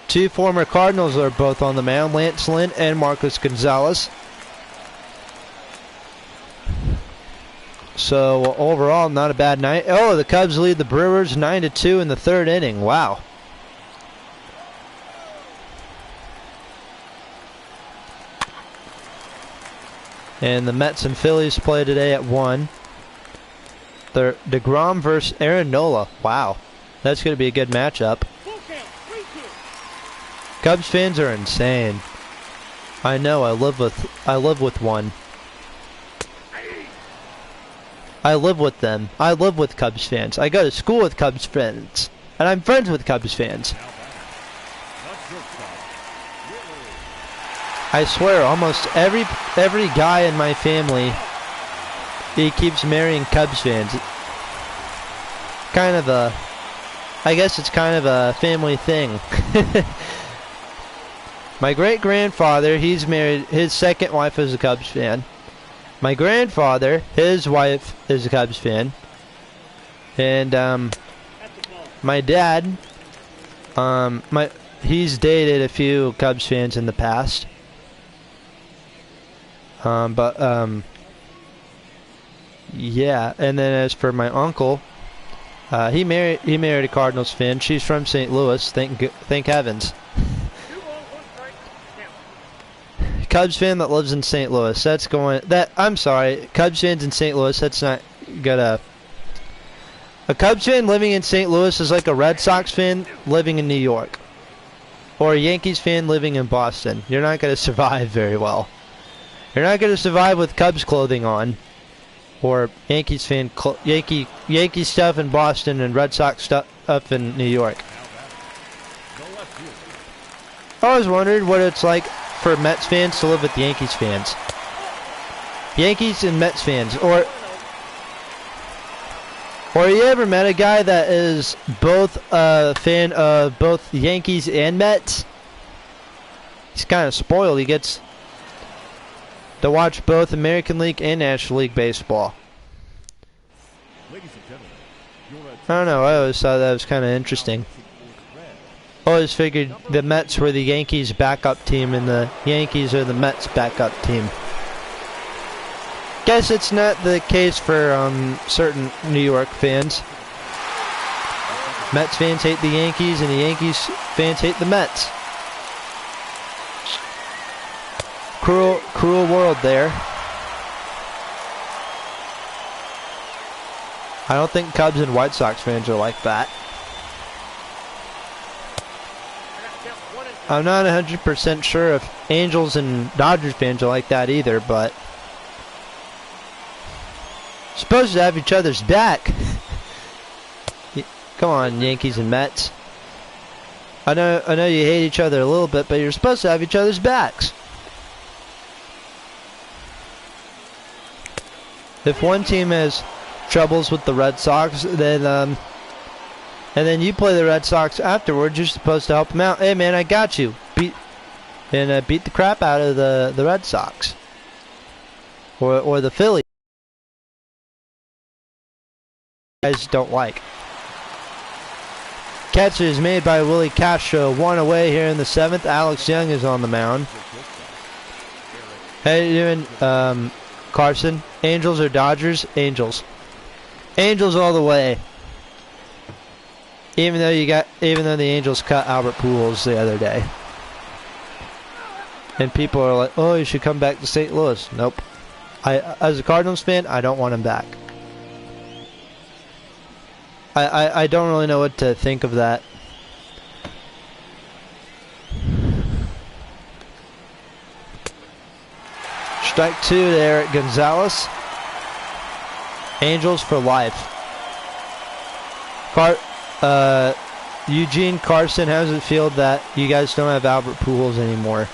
S1: 2 former Cardinals are both on the mound, Lance Lynn and Marcus Gonzalez. So overall, not a bad night. Oh, the Cubs lead the Brewers 9-2 in the 3rd inning. Wow. And the Mets and Phillies play today at 1. DeGrom versus Aaron Nola. Wow. That's going to be a good matchup. Cubs fans are insane. I know, I live with one. I live with them. I live with Cubs fans. I go to school with Cubs fans. And I'm friends with Cubs fans. I swear, almost every guy in my family, he keeps marrying Cubs fans. Kind of a, I guess it's kind of a family thing. My great-grandfather, he's married, his second wife is a Cubs fan. My grandfather, his wife is a Cubs fan. And my dad, he's dated a few Cubs fans in the past. Yeah, and then as for my uncle, he married a Cardinals fan. She's from St. Louis. Thank heavens. Cubs fan that lives in St. Louis. I'm sorry, Cubs fans in St. Louis. That's not gonna. A Cubs fan living in St. Louis is like a Red Sox fan living in New York, or a Yankees fan living in Boston. You're not gonna survive very well. You're not gonna survive with Cubs clothing on, or Yankees fan Yankee stuff in Boston and Red Sox stuff up in New York. I always wondered what it's like for Mets fans to live with Yankees fans. Yankees and Mets fans, or you ever met a guy that is both a fan of both Yankees and Mets? He's kind of spoiled. He gets to watch both American League and National League baseball. I don't know, I always thought that was kind of interesting. I always figured the Mets were the Yankees' backup team and the Yankees are the Mets' backup team. Guess it's not the case for certain New York fans. Mets fans hate the Yankees and the Yankees fans hate the Mets. Cruel world there. I don't think Cubs and White Sox fans are like that. I'm not 100% sure if Angels and Dodgers fans are like that either, but supposed to have each other's back. Come on, Yankees and Mets. I know you hate each other a little bit, but you're supposed to have each other's backs. If one team has troubles with the Red Sox, then and then you play the Red Sox afterwards, you're supposed to help them out. Hey man, I got you. Beat the crap out of the Red Sox or the Phillies. guys don't like. Catch is made by Willie Castro. 1 away here in the 7th. Alex Young is on the mound. How you doing, Carson? Angels or Dodgers? Angels. Angels all the way. Even though the Angels cut Albert Pujols the other day. And people are like, oh, you should come back to St. Louis. Nope. As a Cardinals fan, I don't want him back. I don't really know what to think of that. Strike 2 to Eric Gonzalez. Angels for life. Eugene Carson, how does it feel that you guys don't have Albert Pujols anymore?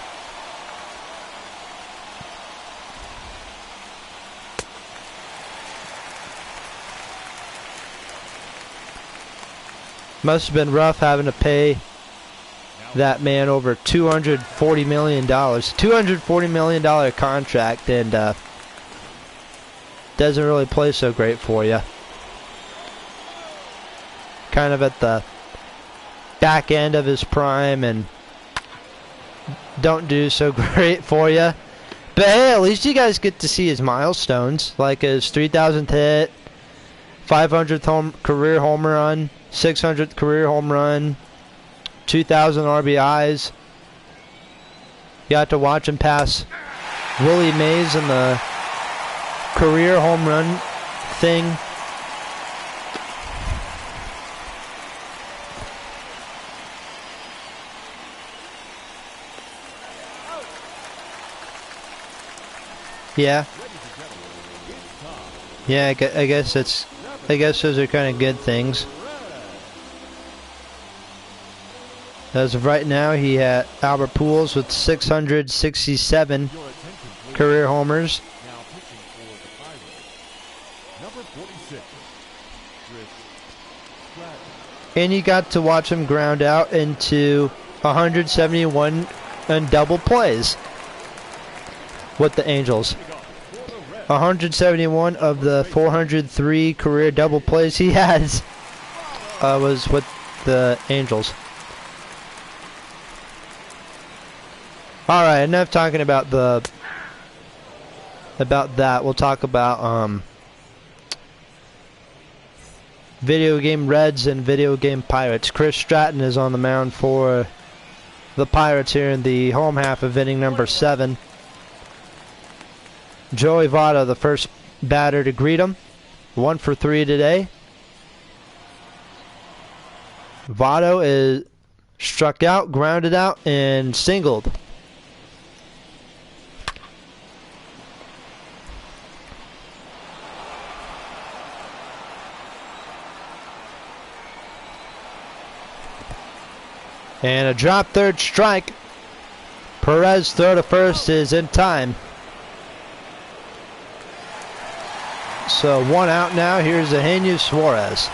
S1: Must have been rough having to pay that man over $240 million. $240 million contract, and doesn't really play so great for you. Kind of at the back end of his prime and don't do so great for you. But hey, at least you guys get to see his milestones, like his 3,000th hit, 500th career home run, 600th career home run, 2,000 RBIs. You got to watch him pass Willie Mays in the career home run thing. Yeah. Yeah, I guess those are kind of good things. As of right now, he had Albert Pujols with 667 career homers. And you got to watch him ground out into 171 and double plays with the Angels. 171 of the 403 career double plays he has was with the Angels. All right, enough talking about that. We'll talk about video game Reds and video game Pirates. Chris Stratton is on the mound for the Pirates here in the home half of inning number 7. Joey Votto, the first batter to greet him. 1 for 3 today. Votto is struck out, grounded out, and singled. And a drop third strike. Perez throw to first is in time. So 1 out now. Here's Eugenio Suarez.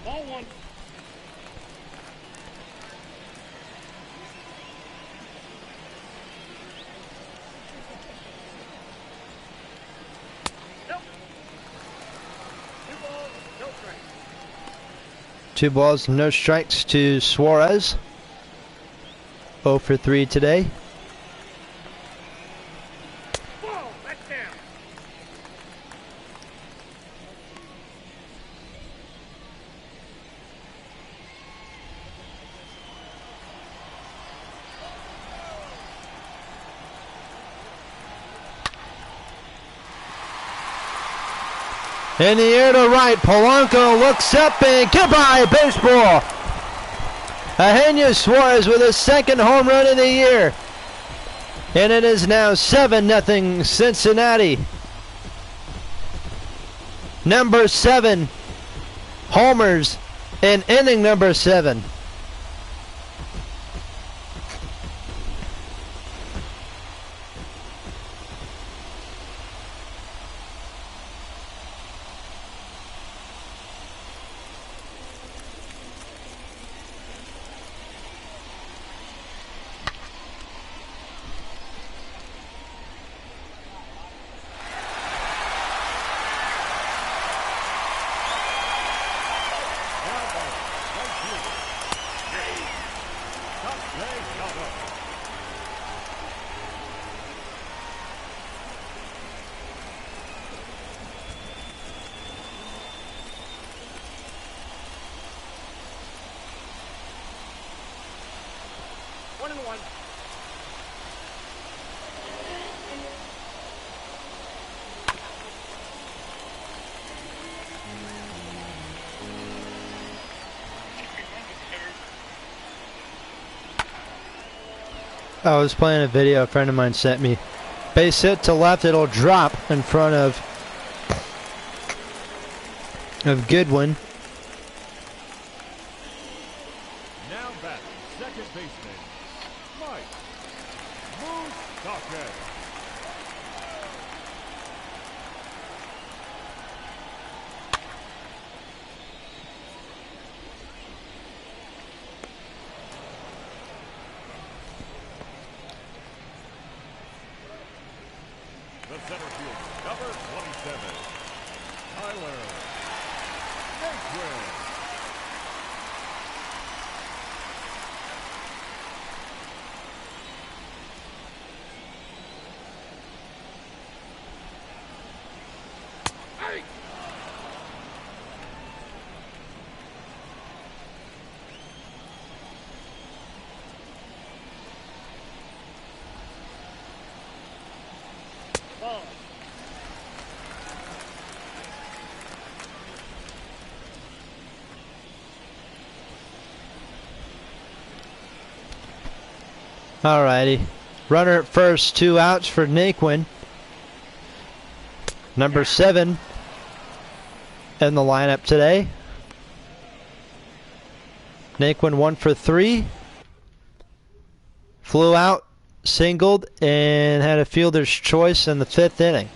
S2: Ball 1.
S1: Two balls, no strikes to Suarez. 0 for 3 today.
S2: Whoa, that's down.
S1: In the air to right, Polanco looks up and goodbye, baseball. Eugenio Suarez with his second home run of the year. And it is now 7-0 Cincinnati. Number 7 homers in inning number 7.
S2: count up. One and one.
S1: I was playing a video a friend of mine sent me. Base hit to left, it'll drop in front of Goodwin.
S2: Now back, second baseman, Mike Moustakas. The center fielder, number 27, Tyler Naquin. Ball.
S1: Alrighty. Runner at first, 2 outs for Naquin. Number 7 in the lineup today. Naquin 1 for 3. Flew out, singled, and had a fielder's choice in the 5th inning.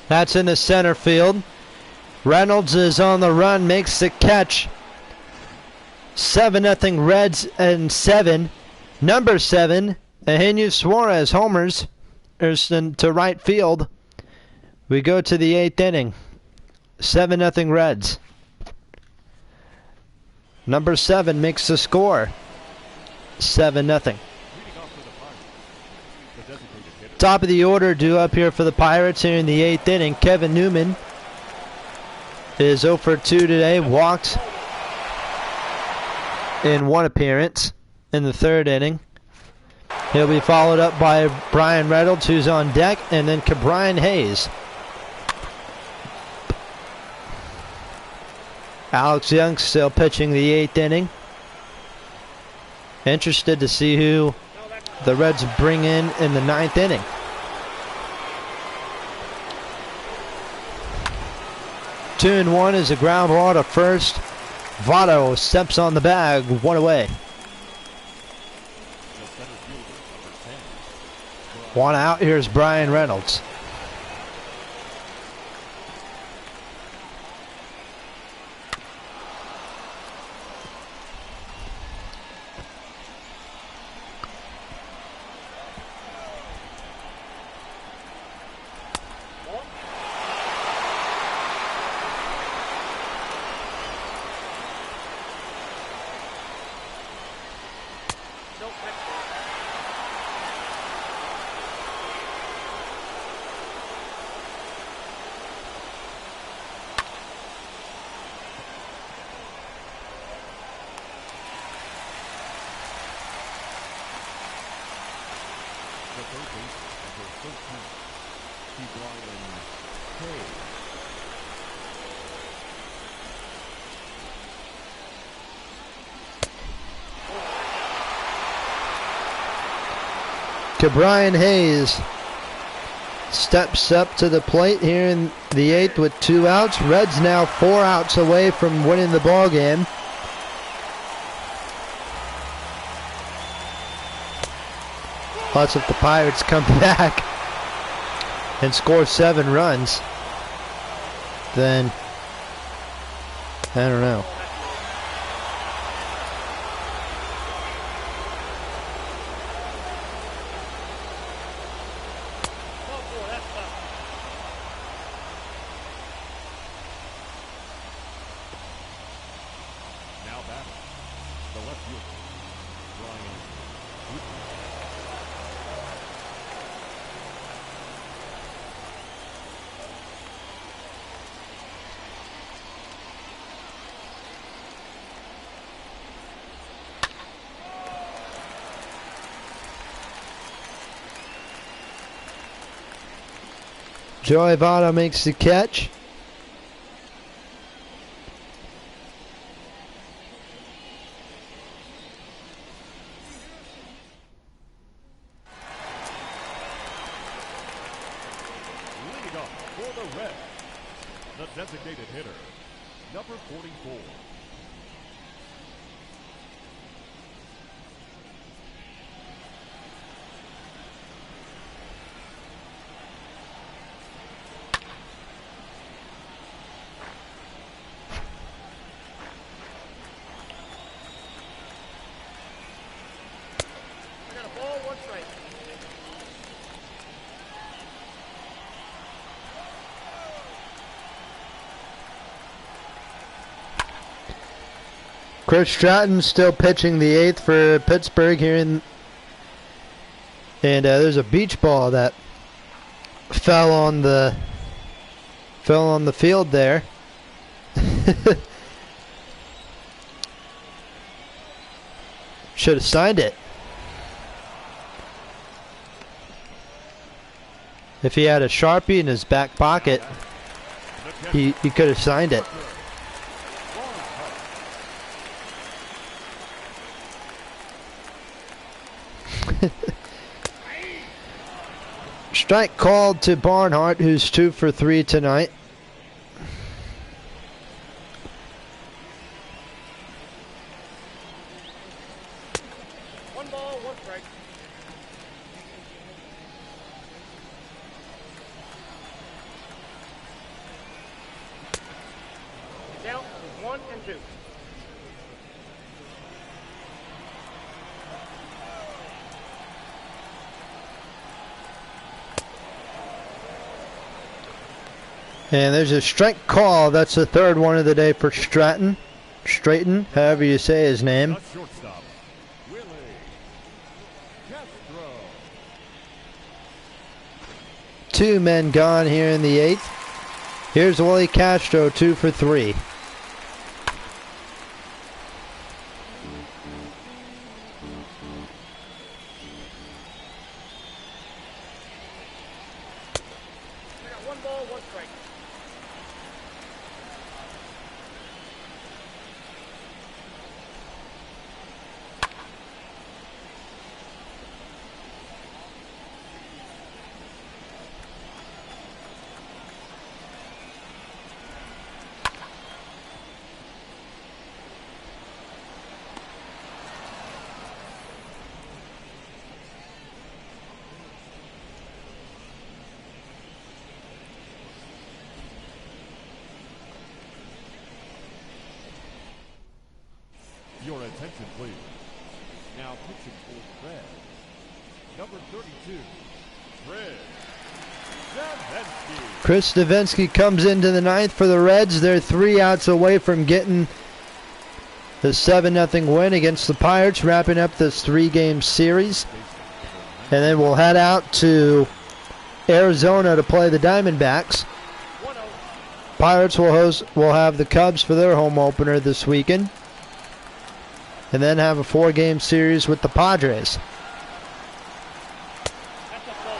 S1: That's in the center field. Reynolds is on the run, makes the catch. 7-0 Reds and 7. Number 7, Eugenio Suarez homers to right field. We go to the 8th inning. 7-0 Reds. Number 7 makes the score. 7-0. Top of the order due up here for the Pirates here in the 8th inning. Kevin Newman is 0 for 2 today. Walked in 1 appearance in the 3rd inning. He'll be followed up by Brian Reynolds, who's on deck, and then Brian Hayes. Alex Young still pitching the 8th inning. Interested to see who the Reds bring in the 9th inning. Two and 1 is a ground ball to first. Votto steps on the bag, 1 away. 1 out, here's Brian Reynolds. Brian Hayes steps up to the plate here in the 8th with 2 outs. Reds now 4 outs away from winning the ball game. Plus, if the Pirates come back and score 7 runs, then I don't know.
S2: The left fielder, Brian.
S1: Joey Votto makes the catch.
S2: Leading up for the Reds, the designated hitter, number 44.
S3: I got a ball, one strike.
S1: Chris Stratton still pitching the 8th for Pittsburgh here and there's a beach ball that fell on the field there. Should have signed it. If he had a Sharpie in his back pocket, he could have signed it. Strike called to Barnhart, who's 2 for 3 tonight.
S3: One ball, one strike. Down to 1 and 2.
S1: And there's a strike call. That's the 3rd one of the day for Stratton. Straighten, however you say his name.
S2: The shortstop, Willie Castro.
S1: 2 men gone here in the 8th. Here's Willie Castro, 2 for 3.
S3: I got one ball, one strike.
S2: Your attention, please. Now pitching for the Reds, number 32, Chris Davinsky.
S1: Chris Davinsky comes into the 9th for the Reds. They're 3 outs away from getting the 7-0 win against the Pirates, wrapping up this 3-game series. And then we'll head out to Arizona to play the Diamondbacks.
S3: 1-0.
S1: Pirates will have the Cubs for their home opener this weekend. And then have a 4-game series with the Padres.
S3: That's a ball.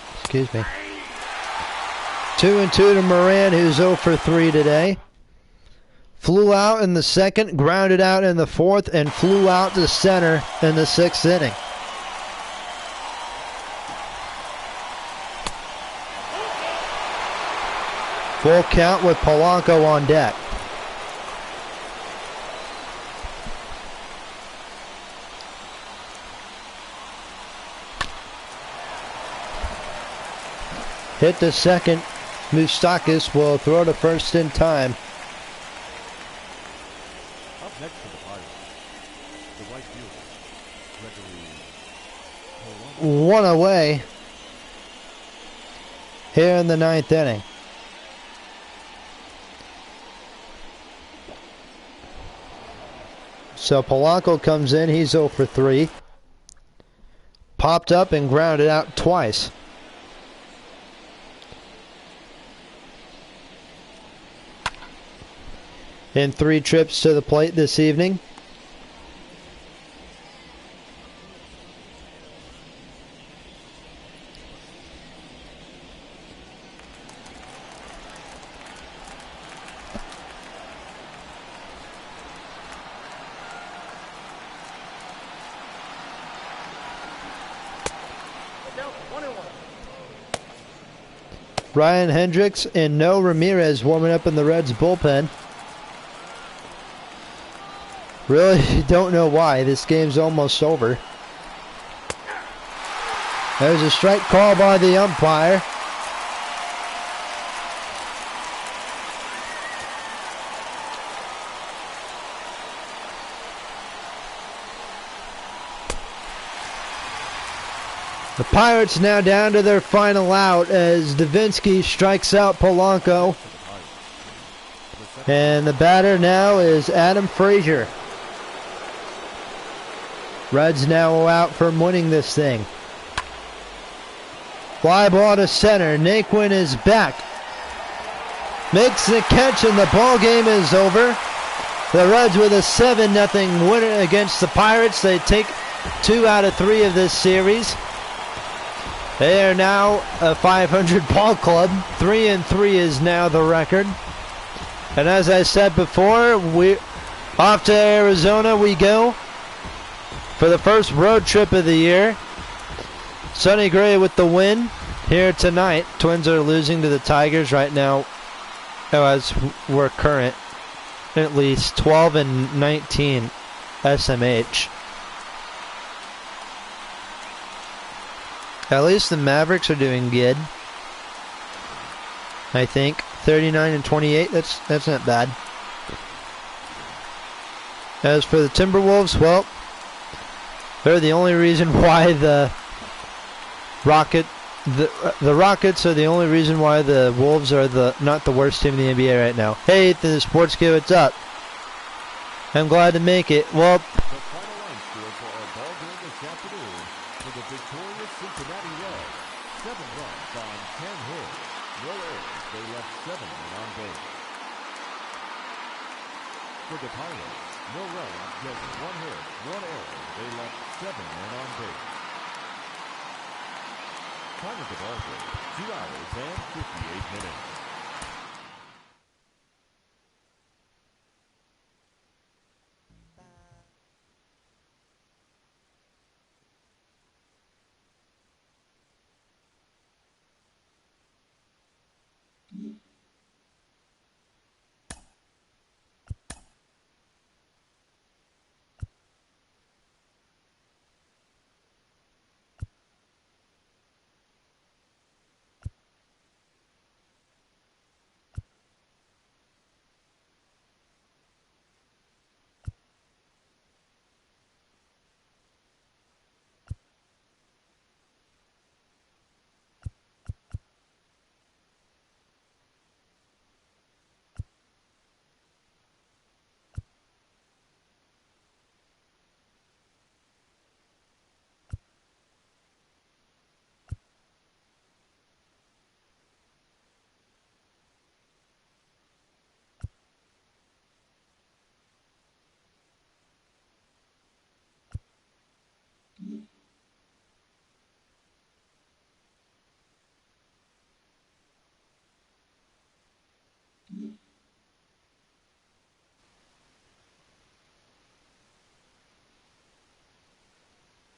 S3: 2-0.
S1: Excuse me. 2-2 to Moran, who's 0 for 3 today. Flew out in the 2nd, grounded out in the 4th, and flew out to center in the 6th inning. Full count with Polanco on deck. Hit to second Moustakis will throw to first in time.
S2: Up next for the Pirates, the right fielder, Gregory.
S1: One away here in the ninth inning. So Polanco comes in. He's 0 for 3. Popped up and grounded out twice. In 3 trips to the plate this evening. Ryan Hendricks and No Ramirez warming up in the Reds bullpen. Really don't know why. This game's almost over. There's a strike call by the umpire. The Pirates now down to their final out as Davinsky strikes out Polanco. And the batter now is Adam Frazier. Reds now out from winning this thing. Fly ball to center. Naquin is back. Makes the catch and the ball game is over. The Reds with a 7-0 winner against the Pirates. They take 2 out of 3 of this series. They are now a 500 ball club. 3-3 is now the record. And as I said before, we off to Arizona we go for the first road trip of the year. Sonny Gray with the win here tonight. Twins are losing to the Tigers right now, as we're current, at least 12-19 SMH. At least the Mavericks are doing good, I think. 39-28, that's not bad. As for the Timberwolves, well, they're the only reason why the Rockets are the only reason why the Wolves are not the worst team in the NBA right now. Hey, Ethan, the Sports Kid, what's up? I'm glad to make it. Well,
S2: The final line score for our ball game this afternoon for the victorious Cincinnati Reds. 7 runs on 10 hits. No errors. They left 7 men on base. For the Pirates, no runs, just 1 hit, 1 error. They left 7 men on base. Time of the ball game, 2 hours and 58 minutes.